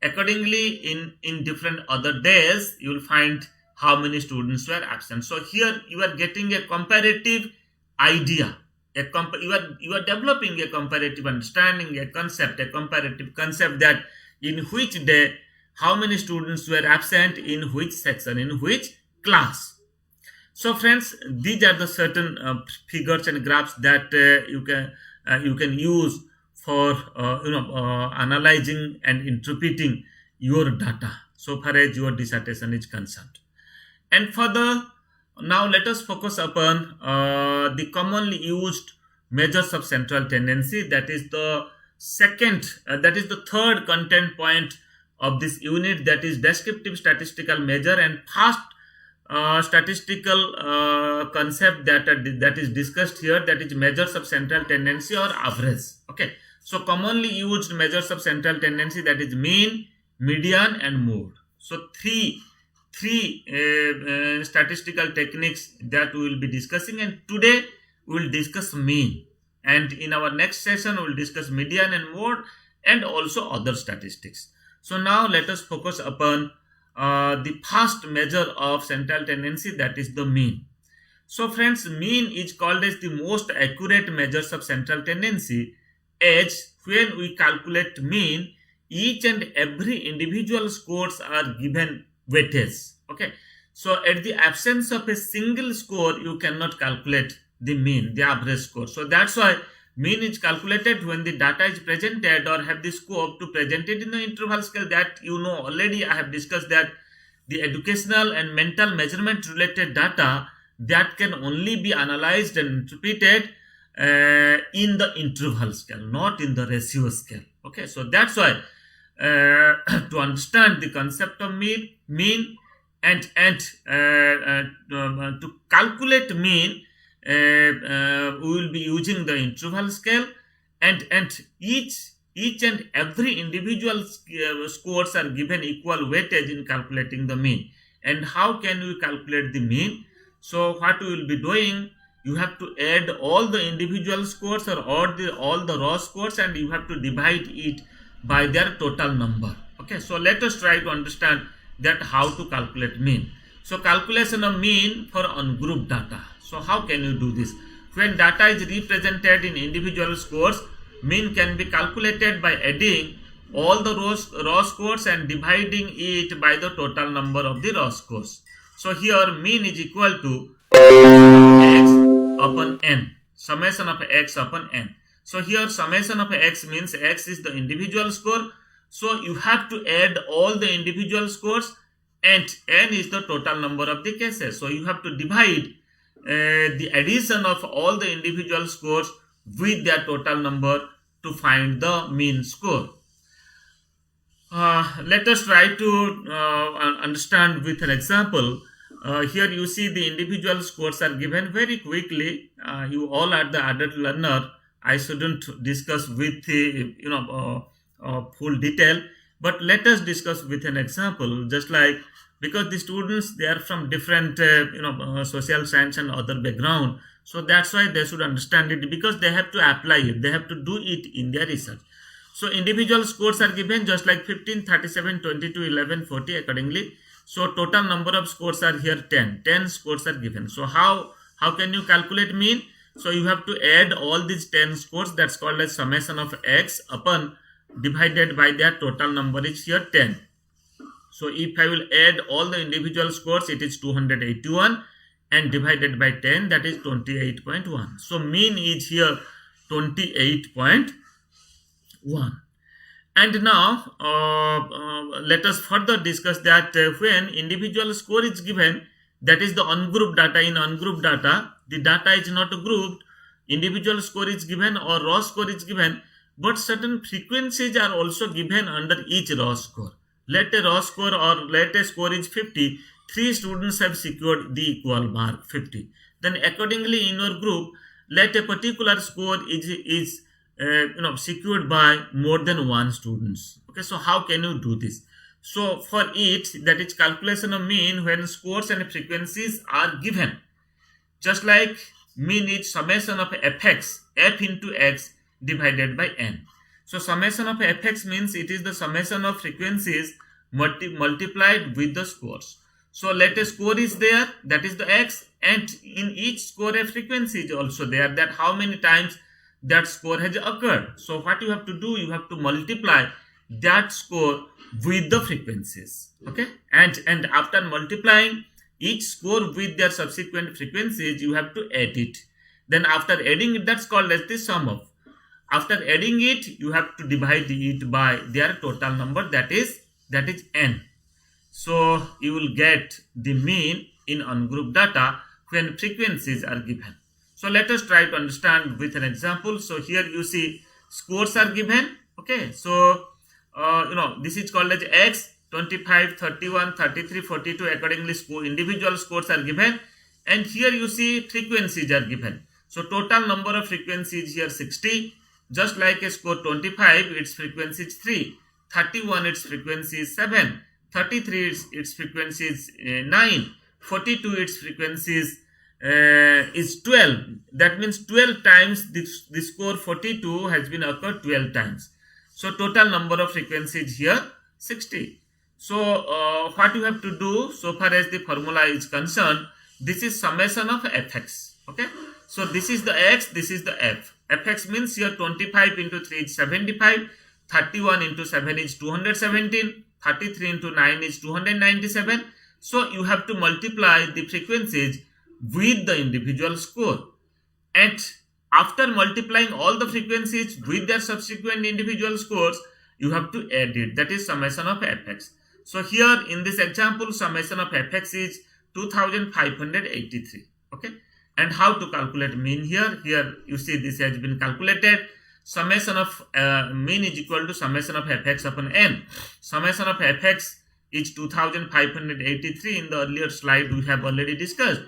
in different other days, you will find how many students were absent. So here you are getting a comparative idea. You are developing a comparative understanding, a comparative concept that in which day, how many students were absent in which section, in which class. So friends, these are the certain figures and graphs that you can use for analyzing and interpreting your data so far as your dissertation is concerned. And further, now let us focus upon the commonly used measures of central tendency. That is the third content point of this unit, that is descriptive statistical measure and fast statistical concept that is discussed here, that is measures of central tendency or average. Okay, so commonly used measures of central tendency, that is mean, median and mode. So three statistical techniques that we will be discussing, and today we will discuss mean, and in our next session we will discuss median and mode and also other statistics. So now let us focus upon the first measure of central tendency, that is the mean. So friends, mean is called as the most accurate measures of central tendency, as when we calculate mean, each and every individual scores are given weightage. Okay, so at the absence of a single score, you cannot calculate the mean, the average score. So that's why mean is calculated when the data is presented or have the scope to present it in the interval scale. That you know already. I have discussed that the educational and mental measurement related data that can only be analyzed and interpreted in the interval scale, not in the ratio scale. Okay, so that's why to understand the concept of mean and to calculate mean, we will be using the interval scale, and each and every individual scores are given equal weightage in calculating the mean. And how can we calculate the mean? So what we will be doing, you have to add all the individual scores or all the raw scores, and you have to divide it by their total number. Okay, so let us try to understand that how to calculate mean. So calculation of mean for ungrouped data. So how can you do this? When data is represented in individual scores, mean can be calculated by adding all the raw scores and dividing it by the total number of the raw scores. So here mean is equal to x upon n, summation of x upon n. So here summation of x means x is the individual score. So you have to add all the individual scores, and n is the total number of the cases. So you have to divide the addition of all the individual scores with their total number to find the mean score. Let us try to understand with an example. Here you see the individual scores are given very quickly. You all are the adult learner. I shouldn't discuss with full detail, but let us discuss with an example, just like, because the students, they are from different social science and other background, so that's why they should understand it, because they have to apply it, they have to do it in their research. So individual scores are given just like 15, 37, 22, 11, 40 accordingly. So total number of scores are here 10. 10 scores are given. So how can you calculate mean? So you have to add all these 10 scores, that's called as summation of x upon divided by their total number is here 10. So if I will add all the individual scores, it is 281 and divided by 10, that is 28.1. So mean is here 28.1. And now let us further discuss that when individual score is given, that is the ungrouped data. In ungrouped data, the data is not grouped, individual score is given or raw score is given, but certain frequencies are also given under each raw score. Let a raw score or let a score is 50, 3 students have secured the equal mark 50. Then accordingly in your group, let a particular score is secured by more than 1 students. Okay, so how can you do this? So for it, that is calculation of mean when scores and frequencies are given, just like mean is summation of fx, f into x divided by n. So summation of fx means it is the summation of frequencies multiplied with the scores. So let a score is there, that is the x, and in each score a frequency is also there, that how many times that score has occurred. So what you have to do, you have to multiply that score with the frequencies. Okay, and after multiplying each score with their subsequent frequencies, you have to add it. Then after adding it, that's called as the sum of. After adding it, you have to divide it by their total number, that is n. So you will get the mean in ungrouped data when frequencies are given. So let us try to understand with an example. So here you see scores are given. Okay, so this is called as x, 25, 31, 33, 42. Accordingly, individual scores are given, and here you see frequencies are given. So total number of frequencies here 60. Just like a score 25, its frequency is 3. 31, its frequency is 7. 33, its frequency is 9. 42, its frequency is 12. That means 12 times the score 42 has been occurred 12 times. So total number of frequencies here 60. So what you have to do, so far as the formula is concerned, this is summation of fx. Okay, so this is the x, this is the f. Fx means here 25 into 3 is 75, 31 into 7 is 217, 33 into 9 is 297. So you have to multiply the frequencies with the individual score, and after multiplying all the frequencies with their subsequent individual scores, you have to add it, that is summation of fx. So here in this example, summation of fx is 2583. Okay, and how to calculate mean here? Here you see this has been calculated. Summation of mean is equal to summation of fx upon n. Summation of fx is 2583. In the earlier slide we have already discussed,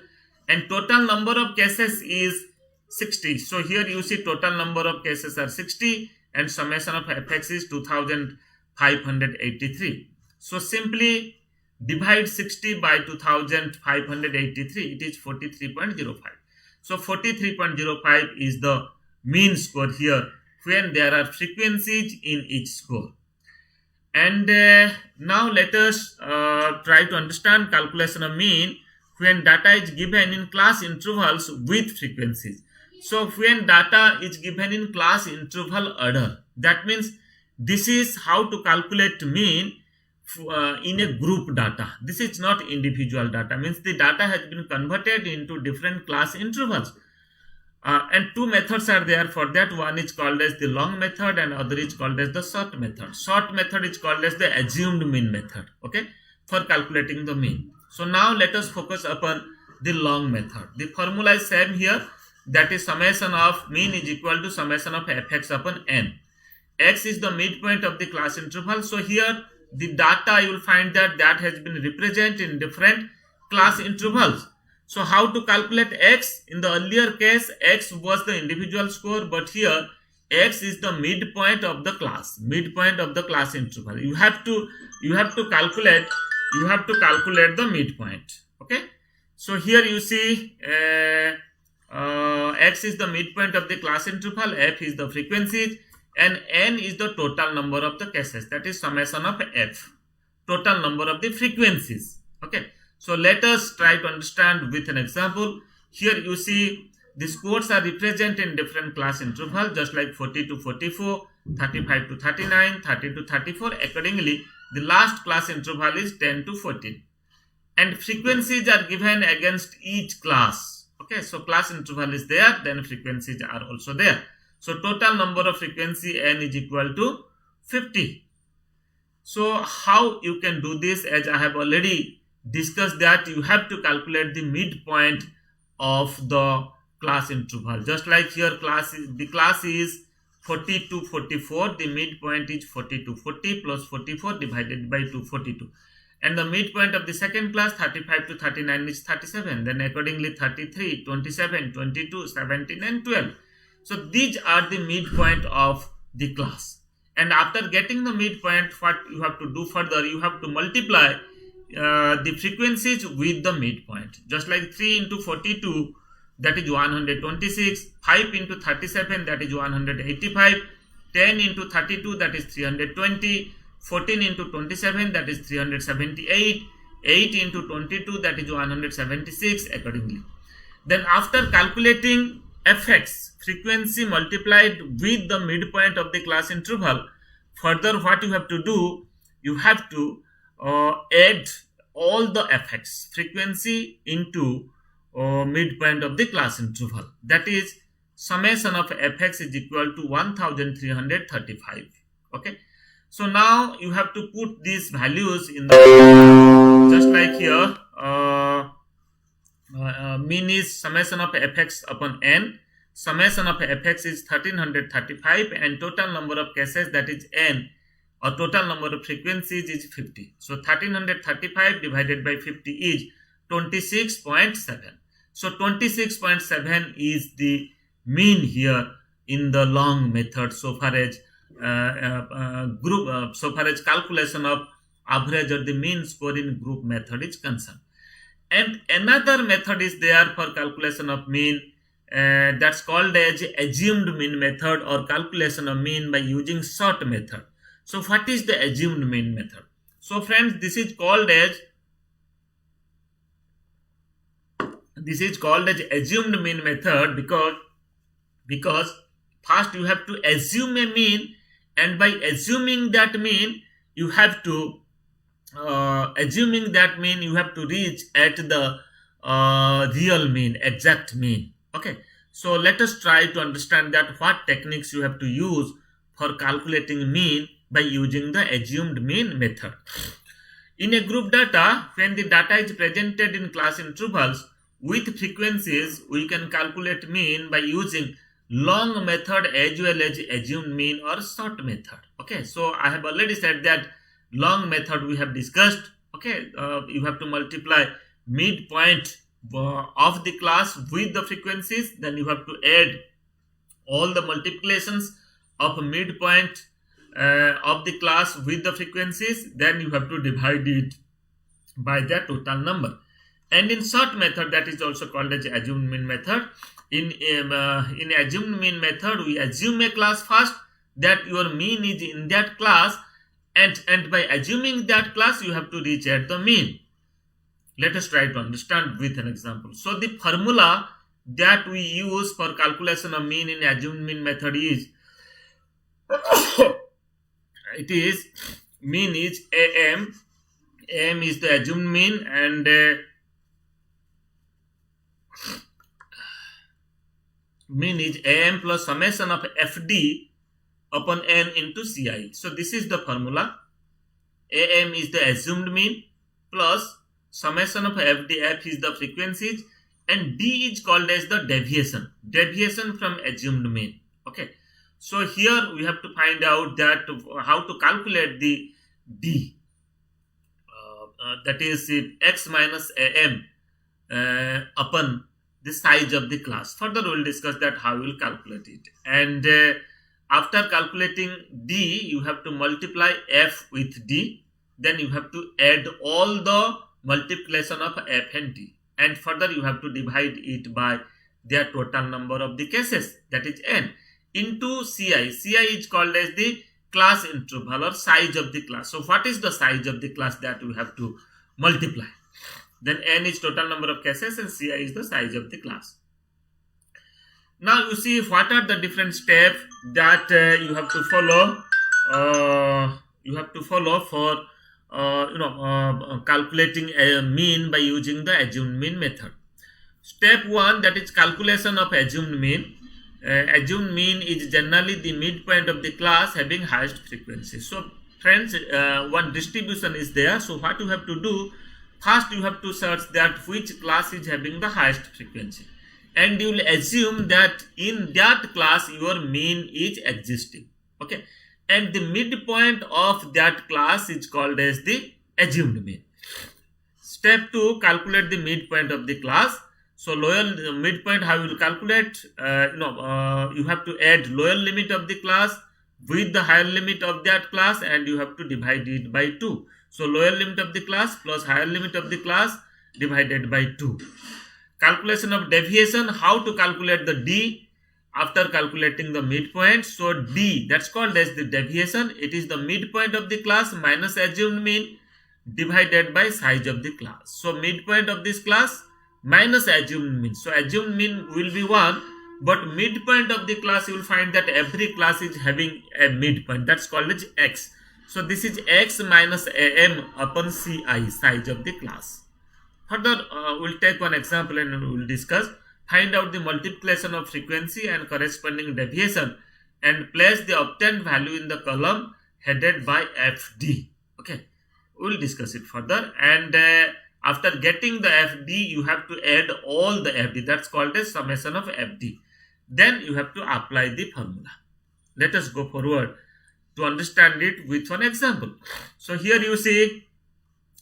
and total number of cases is 60. So here you see total number of cases are 60 and summation of fx is 2583. So simply divide 60 by 2583, it is 43.05. So 43.05 is the mean score here when there are frequencies in each score. And now let us try to understand calculation of mean when data is given in class intervals with frequencies. So when data is given in class interval order, that means this is how to calculate mean in a group data. This is not individual data, means the data has been converted into different class intervals. And two methods are there for that. One is called as the long method and other is called as the short method. Short method is called as the assumed mean method, okay, for calculating the mean. So now let us focus upon the long method. The formula is same here, that is summation of mean is equal to summation of fx upon n. X is the midpoint of the class interval. So here the data you will find that has been represented in different class intervals. So how to calculate x? In the earlier case, x was the individual score, but here x is the midpoint of the class, midpoint of the class interval. You have to calculate the midpoint. Okay. So here you see x is the midpoint of the class interval, f is the frequencies, and n is the total number of the cases, that is summation of f, total number of the frequencies. Okay, so let us try to understand with an example. Here you see these codes are represented in different class interval, just like 40 to 44, 35 to 39, 30 to 34. Accordingly, the last class interval is 10 to 14. And frequencies are given against each class. Okay, so class interval is there, then frequencies are also there. So total number of frequency n is equal to 50. So how you can do this, as I have already discussed, that you have to calculate the midpoint of the class interval. Just like here the class is 40 to 44, the midpoint is 40 to 40 plus 44 divided by 242. And the midpoint of the second class 35 to 39 is 37. Then accordingly 33, 27, 22, 17 and 12. So these are the midpoint of the class. And after getting the midpoint, what you have to do further, you have to multiply the frequencies with the midpoint. Just like 3 into 42, that is 126, 5 into 37, that is 185, 10 into 32, that is 320, 14 into 27, that is 378, 8 into 22, that is 176 accordingly. Then after calculating fx, frequency multiplied with the midpoint of the class interval, further what you have to do, you have to add all the fx, frequency into midpoint of the class interval. That is, summation of fx is equal to 1335. Okay. So now you have to put these values in the, just like here, mean is summation of fx upon n. Summation of fx is 1335 and total number of cases, that is n, or total number of frequencies is 50. So 1335 divided by 50 is 26.7. So 26.7 is the mean here in the long method, so far as so far as calculation of average or the mean score in group method is concerned. And another method is there for calculation of mean, that's called as assumed mean method or calculation of mean by using sort method. So what is the assumed mean method? So friends, this is called as assumed mean method because first you have to assume a mean, and by assuming that mean you have to reach at the real mean, exact mean. Okay, so let us try to understand that what techniques you have to use for calculating mean by using the assumed mean method. In a group data, when the data is presented in class intervals with frequencies, we can calculate mean by using long method as well as assumed mean or sort method. Okay, so I have already said that long method we have discussed. Okay, you have to multiply midpoint of the class with the frequencies, then you have to add all the multiplications of midpoint of the class with the frequencies, then you have to divide it by the total number. And in sort method, that is also called as assumed mean method. In assumed mean method, we assume a class first, that your mean is in that class, and by assuming that class you have to reach at the mean. Let us try to understand with an example. So the formula that we use for calculation of mean in assumed mean method is it is mean is AM. AM is the assumed mean, and mean is AM plus summation of FD upon N into CI. So this is the formula. AM is the assumed mean plus summation of FD. F is the frequencies, and D is called as the deviation from assumed mean. Okay, so here we have to find out that how to calculate the D, that is X minus AM upon the size of the class. Further we will discuss that how we will calculate it. And after calculating D, you have to multiply F with D, then you have to add all the multiplication of F and D, and further you have to divide it by their total number of the cases, that is N, into CI. CI is called as the class interval or size of the class. So what is the size of the class that we have to multiply? Then n is total number of cases and Ci is the size of the class. Now you see what are the different steps that you have to follow. You have to follow for calculating a mean by using the assumed mean method. Step 1, that is calculation of assumed mean. Assumed mean is generally the midpoint of the class having highest frequency. So friends, one distribution is there. So what you have to do, first you have to search that which class is having the highest frequency, and you will assume that in that class your mean is existing. Okay, and the midpoint of that class is called as the assumed mean. Step 2, calculate the midpoint of the class. So lower midpoint, how you will calculate? You have to add lower limit of the class with the higher limit of that class, and you have to divide it by 2. So lower limit of the class plus higher limit of the class divided by 2. Calculation of deviation, how to calculate the D after calculating the midpoint. So D, that's called as the deviation. It is the midpoint of the class minus assumed mean divided by size of the class. So midpoint of this class minus assumed mean. So assumed mean will be 1, but midpoint of the class you will find that every class is having a midpoint. That's called as X. So this is X minus AM upon Ci, size of the class. Further, we'll take one example and we'll discuss. Find out the multiplication of frequency and corresponding deviation and place the obtained value in the column headed by FD. Okay, we'll discuss it further. And after getting the FD, you have to add all the FD. That's called as summation of FD. Then you have to apply the formula. Let us go forward to understand it with one example. So here you see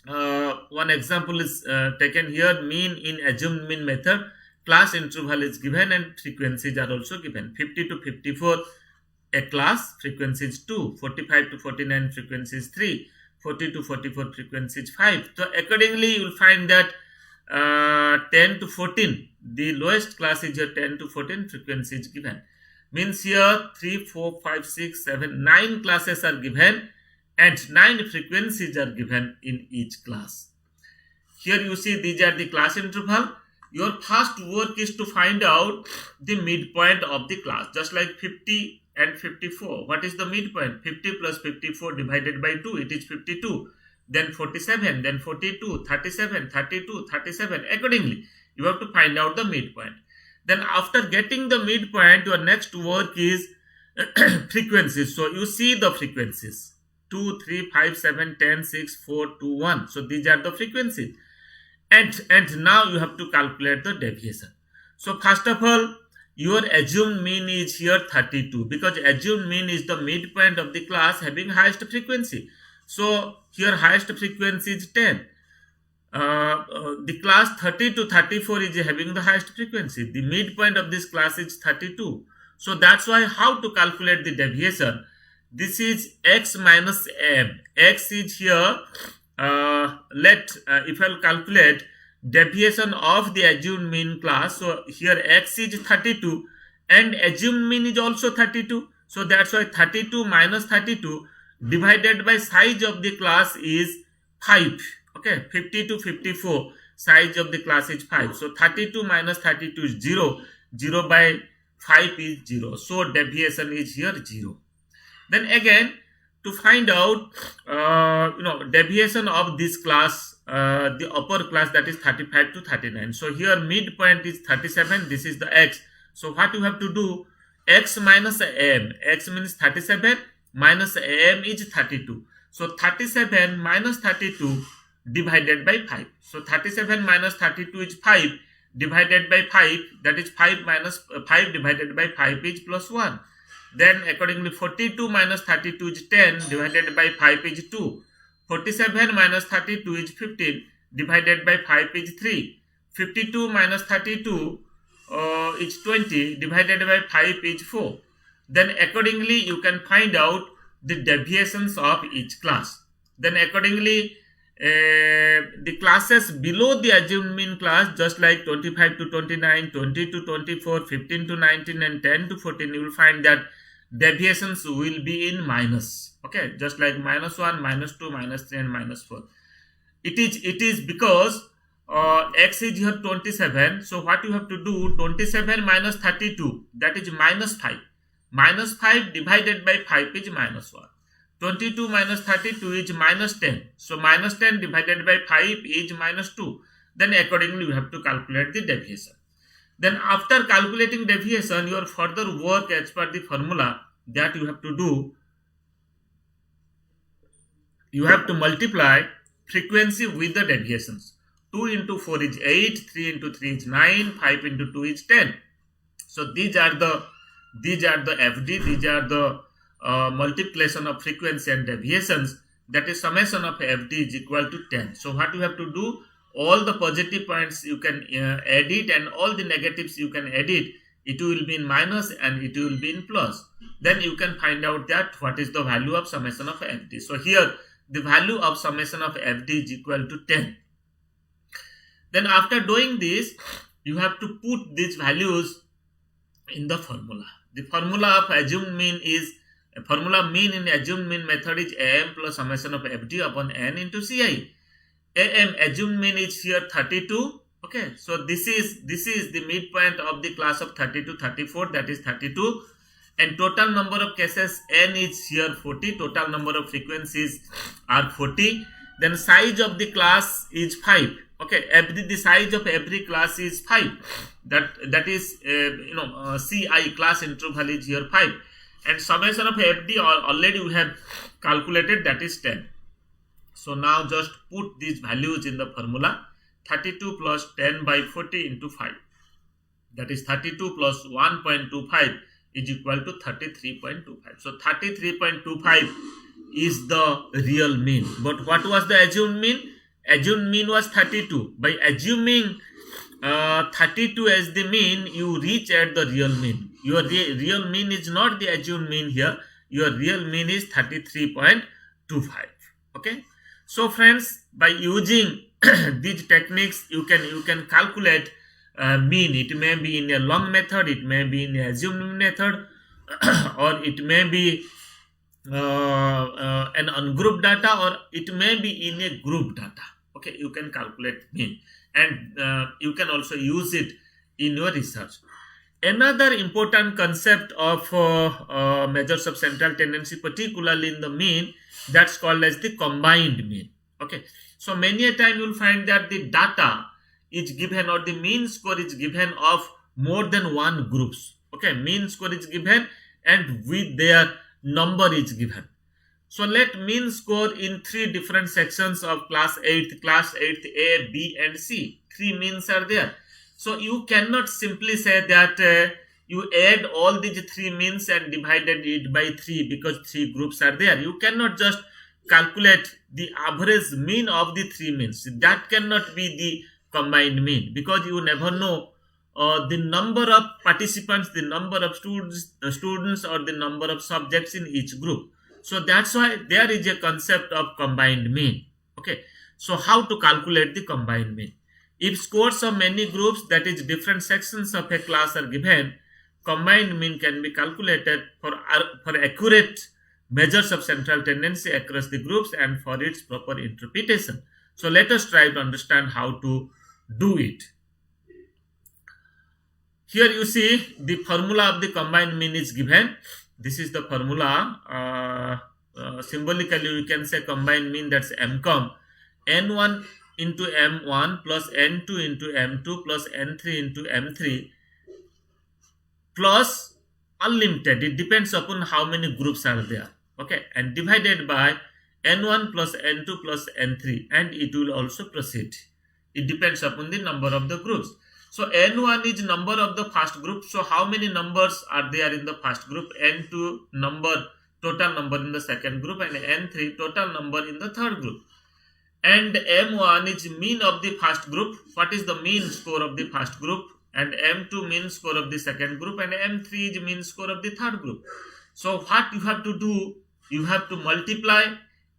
one example is taken here. Mean in assumed mean method. Class interval is given and frequencies are also given. 50 to 54 a class, frequency is 2. 45 to 49 frequency is 3. 40 to 44 frequency is 5. So accordingly you will find that 10 to 14, the lowest class is here. 10 to 14 frequency is given. Means here 3, 4, 5, 6, 7, 9 classes are given and 9 frequencies are given in each class. Here you see these are the class interval. Your first work is to find out the midpoint of the class, just like 50 and 54. What is the midpoint? 50 plus 54 divided by 2, it is 52. Then 47, then 42, 37, 32, 37. Accordingly, you have to find out the midpoint. Then after getting the midpoint, your next work is frequencies. So you see the frequencies. 2, 3, 5, 7, 10, 6, 4, 2, 1. So these are the frequencies. And now you have to calculate the deviation. So first of all, your assumed mean is here 32, because assumed mean is the midpoint of the class having highest frequency. So here highest frequency is 10. The class 30 to 34 is having the highest frequency. The midpoint of this class is 32. So that's why how to calculate the deviation. This is X minus M. X is here. If I'll calculate deviation of the assumed mean class, so here X is 32 and assumed mean is also 32. So that's why 32 minus 32 divided by size of the class is 5. Okay, 50 to 54 size of the class is 5. So 32 minus 32 is 0. 0 by 5 is 0. So deviation is here 0. Then again, to find out deviation of this class, the upper class, that is 35 to 39. So here midpoint is 37. This is the X. So what you have to do, X minus AM. X means 37 minus AM is 32. So 37 minus 32 divided by 5. So 37 minus 32 is 5 divided by 5. That is 5 minus 5 divided by 5 is plus 1. Then accordingly 42 minus 32 is 10 divided by 5 is 2. 47 minus 32 is 15 divided by 5 is 3. 52 minus 32 is 20 divided by 5 is 4. Then accordingly you can find out the deviations of each class. Then accordingly the classes below the assumed mean class, just like 25 to 29, 20 to 24, 15 to 19 and 10 to 14, you will find that deviations will be in minus. Okay, just like minus 1, minus 2, minus 3 and minus 4. It is because x is here 27. So what you have to do, 27 minus 32, that is minus 5. Minus 5 divided by 5 is minus 1. 22 minus 32 is minus 10. So minus 10 divided by 5 is minus 2. Then accordingly you have to calculate the deviation. Then after calculating deviation, your further work as per the formula that you have to do, you have to multiply frequency with the deviations. 2 into 4 is 8, 3 into 3 is 9, 5 into 2 is 10. So these are the FD, these are the multiplication of frequency and deviations, that is summation of FD is equal to 10. So what you have to do, all the positive points you can edit and all the negatives you can edit. It will be in minus and it will be in plus. Then you can find out that what is the value of summation of FD. So here the value of summation of FD is equal to 10. Then after doing this, you have to put these values in the formula. The formula of assumed mean is, formula mean in assumed mean method is AM plus summation of FD upon N into CI. AM assumed mean is here 32. Okay, so this is the midpoint of the class of 32, 34, that is 32. And total number of cases N is here 40. Total number of frequencies are 40. Then size of the class is 5. Okay, the size of every class is 5. That is CI class interval is here 5. And summation of FD already we have calculated, that is 10. So now just put these values in the formula. 32 plus 10 by 40 into 5. That is 32 plus 1.25 is equal to 33.25. So 33.25 is the real mean. But what was the assumed mean? Assumed mean was 32. By assuming 32 as the mean, you reach at the real mean. Your real mean is not the assumed mean here. Your real mean is 33.25. Okay. So friends, by using these techniques, you can calculate mean. It may be in a long method, it may be in a assumed method, or it may be an ungrouped data, or it may be in a group data. Okay, you can calculate mean, and you can also use it in your research. Another important concept of measures of central tendency, particularly in the mean, that's called as the combined mean. Okay, so many a time you'll find that the data is given, or the mean score is given of more than one groups. Okay, mean score is given and with their number is given. So let mean score in 3 different sections of class 8th A, B and C. 3 means are there. So you cannot simply say that you add all these 3 means and divided it by 3 because 3 groups are there. You cannot just calculate the average mean of the 3 means. That cannot be the combined mean, because you never know the number of participants, the number of students or the number of subjects in each group. So that's why there is a concept of combined mean. Okay, so how to calculate the combined mean? If scores of many groups, that is different sections of a class, are given, combined mean can be calculated for accurate measures of central tendency across the groups and for its proper interpretation. So let us try to understand how to do it. Here you see the formula of the combined mean is given. This is the formula. Symbolically you can say combined mean, that's MCOM. N1 into M1 plus N2 into M2 plus N3 into M3 plus unlimited. It depends upon how many groups are there. Okay, and divided by N1 plus N2 plus N3, and it will also proceed. It depends upon the number of the groups. So N1 is number of the first group. So how many numbers are there in the first group? N2 number, total number in the second group, and N3 total number in the third group. And M1 is mean of the first group. What is the mean score of the first group? And M2 mean score of the second group, and M3 is mean score of the third group. So what you have to do, you have to multiply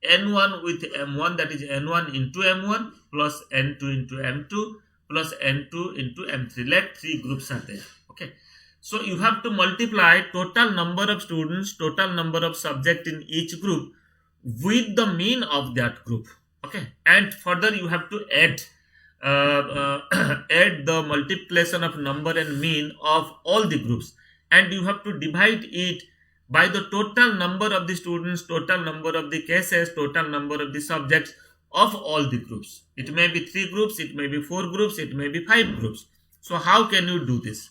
N1 with M1, that is N1 into M1 plus N2 into M2 plus N2 into M3. Let 3 groups are there. Okay, so you have to multiply total number of students, total number of subjects in each group with the mean of that group. Okay, and further you have to add add the multiplication of number and mean of all the groups, and you have to divide it by the total number of the students, total number of the cases, total number of the subjects of all the groups. It may be 3 groups, it may be 4 groups, it may be 5 groups. So how can you do this?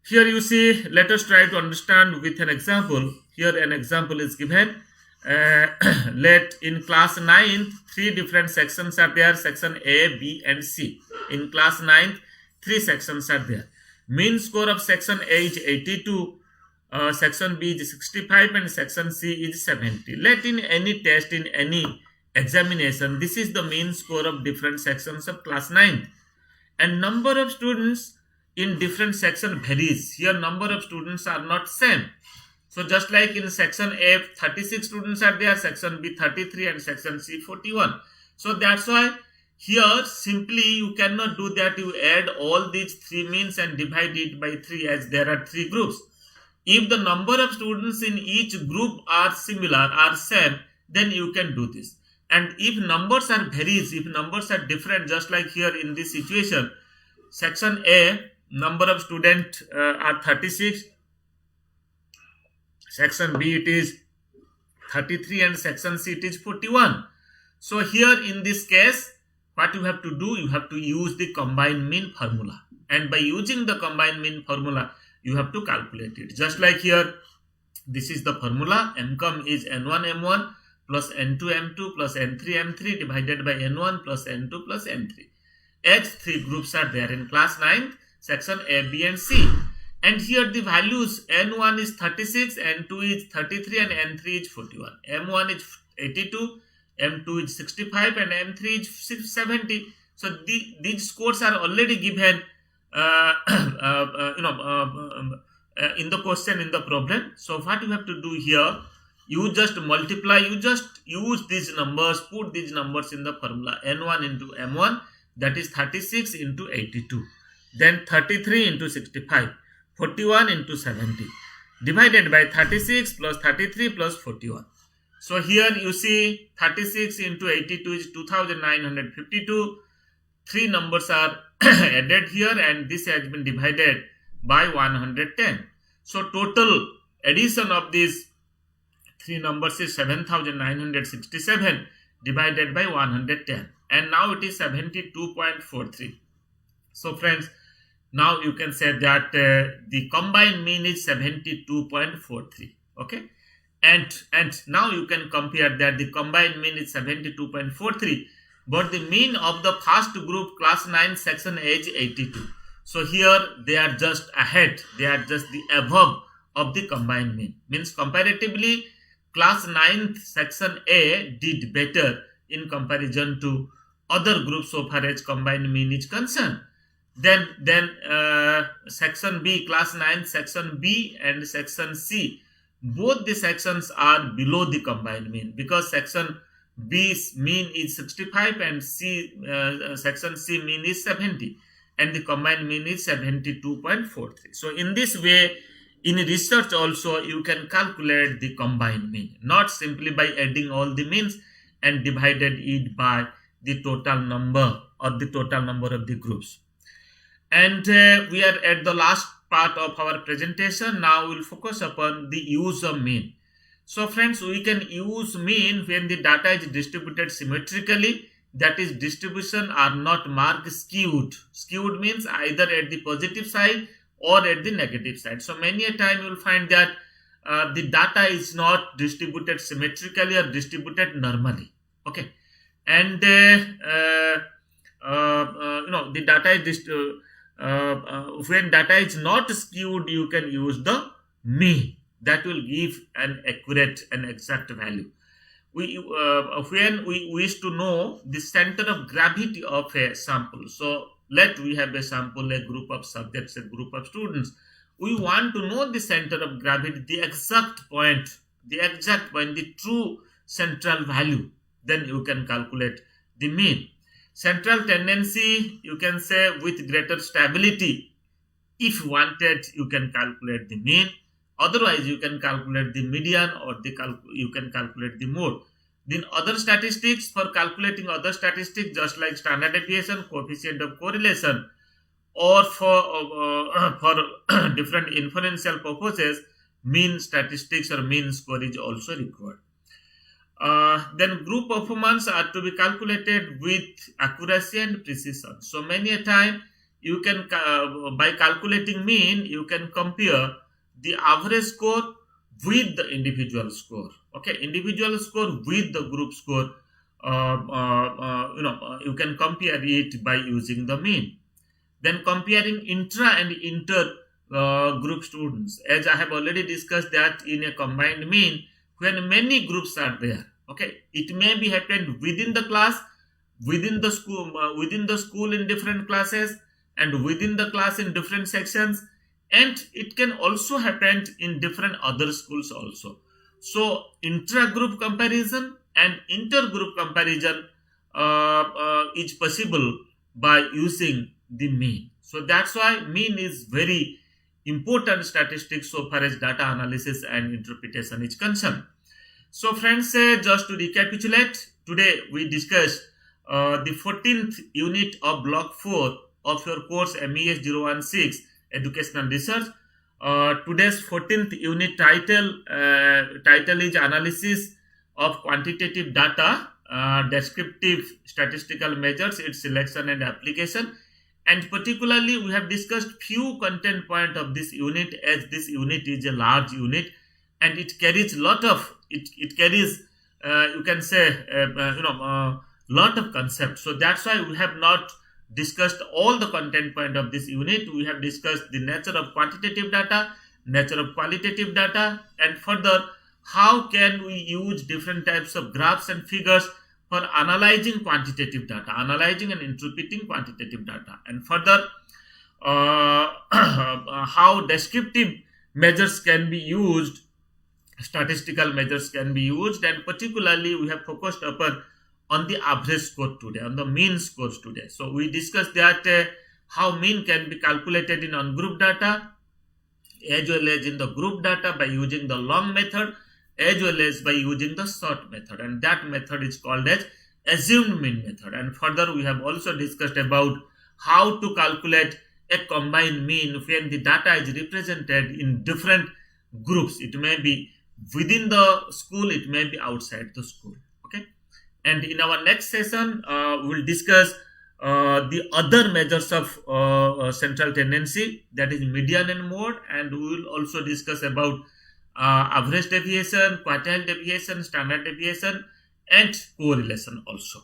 Here you see, let us try to understand with an example. Here an example is given. Let in class 9th, 3 different sections are there, section A, B and C. In class 9th, 3 sections are there. Mean score of section A is 82, section B is 65 and section C is 70. Let in any test, in any examination, this is the mean score of different sections of class 9th. And number of students in different section varies. Here number of students are not same. So just like in section A, 36 students are there, section B 33 and section C 41. So that's why here simply you cannot do that. You add all these 3 means and divide it by 3, as there are 3 groups. If the number of students in each group are similar, are same, then you can do this. And if numbers are varies, if numbers are different, just like here in this situation, section A, number of students are 36, section B it is 33 and section C it is 41. So here in this case, what you have to do, you have to use the combined mean formula, and by using the combined mean formula you have to calculate it. Just like here, this is the formula. MCOM is N1 M1 plus N2 M2 plus N3 M3 divided by N1 plus N2 plus N3. H 3 groups are there in class 9th, section A, B and C. And here the values, N1 is 36, N2 is 33 and N3 is 41. M1 is 82, M2 is 65 and M3 is 70. So these scores are already given in the question, in the problem. So what you have to do here, you just multiply, you just use these numbers, put these numbers in the formula. N1 into M1, that is 36 into 82. Then 33 into 65, 41 into 70, divided by 36 plus 33 plus 41. So here you see 36 into 82 is 2952. 3 numbers are added here and this has been divided by 110. So total addition of these 3 numbers is 7967 divided by 110. And now it is 72.43. So friends, now you can say that the combined mean is 72.43. Okay. And now you can compare that the combined mean is 72.43. But the mean of the first group, class 9 section A is 82. So here they are just ahead. They are just the above of the combined mean. Means comparatively, class 9th section A did better in comparison to other groups so far as combined mean is concerned. Then section B, class 9 section B and section C, both the sections are below the combined mean, because section B's mean is 65 and section C mean is 70 and the combined mean is 72.43. So in this way, in research also you can calculate the combined mean, not simply by adding all the means and divided it by the total number or the total number of the groups. And we are at the last part of our presentation. Now we will focus upon the use of mean. So friends, we can use mean when the data is distributed symmetrically, that is distribution are not marked skewed. Skewed means either at the positive side or at the negative side. So many a time you will find that the data is not distributed symmetrically or distributed normally. Okay. And the data is when data is not skewed, you can use the mean. That will give an accurate and exact value. When we wish to know the center of gravity of a sample, so we have a sample, a group of subjects, a group of students. We want to know the center of gravity, the exact point, the true central value. Then you can calculate the mean. Central tendency, you can say with greater stability. If wanted, you can calculate the mean. Otherwise, you can calculate the median or you can calculate the mode. Then other statistics, for calculating other statistics just like standard deviation, coefficient of correlation, or for different inferential purposes, mean statistics or mean score is also required. Then group performance are to be calculated with accuracy and precision. So many a time you can by calculating mean you can compare the average score with the individual score. Okay, individual score with the group score. You can compare it by using the mean. Then comparing intra and inter group students, as I have already discussed that in a combined mean, when many groups are there, okay, it may be happened within the class, within the school in different classes, and within the class in different sections, and it can also happen in different other schools also. So intra-group comparison and inter-group comparison is possible by using the mean. So that's why mean is very important statistics so far as data analysis and interpretation is concerned. So friends, just to recapitulate, today we discussed the 14th unit of block 4 of your course MES 016 Educational Research. Today's 14th unit title is Analysis of Quantitative Data, Descriptive Statistical Measures, its Selection and Application. And particularly we have discussed few content point of this unit, as this unit is a large unit and it carries lot of it carries you can say lot of concepts. So that's why we have not discussed all the content point of this unit. We have discussed the nature of quantitative data, nature of qualitative data, and further how can we use different types of graphs and figures for analyzing quantitative data, analyzing and interpreting quantitative data, and further how descriptive measures can be used, statistical measures can be used, and particularly we have focused upon on the average score today, on the mean scores today. So we discussed that how mean can be calculated in on-group data as well as in the group data by using the long method as well as by using the short method, and that method is called as assumed mean method. And further we have also discussed about how to calculate a combined mean when the data is represented in different groups. It may be within the school, it may be outside the school. Okay, and in our next session we will discuss the other measures of central tendency, that is median and mode, and we will also discuss about average deviation, quartile deviation, standard deviation, and correlation also.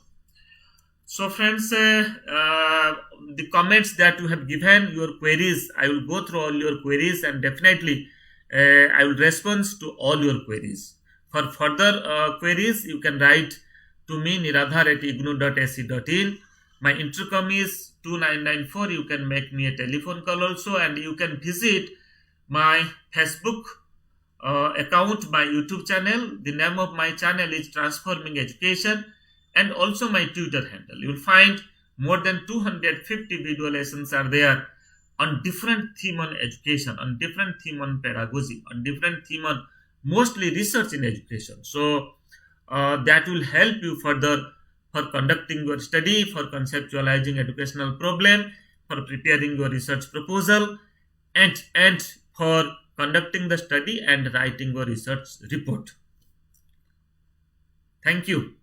So friends, the comments that you have given, your queries, I will go through all your queries and definitely I will respond to all your queries. For further queries, you can write to me niradhar@ignou.ac.in. My intercom is 2994. You can make me a telephone call also, and you can visit my Facebook account, my YouTube channel. The name of my channel is Transforming Education, and also my Twitter handle. You will find more than 250 video lessons are there on different theme on education, on different theme on pedagogy, on different theme on mostly research in education. So that will help you further for conducting your study, for conceptualizing educational problem, for preparing your research proposal, and for conducting the study and writing your research report. Thank you.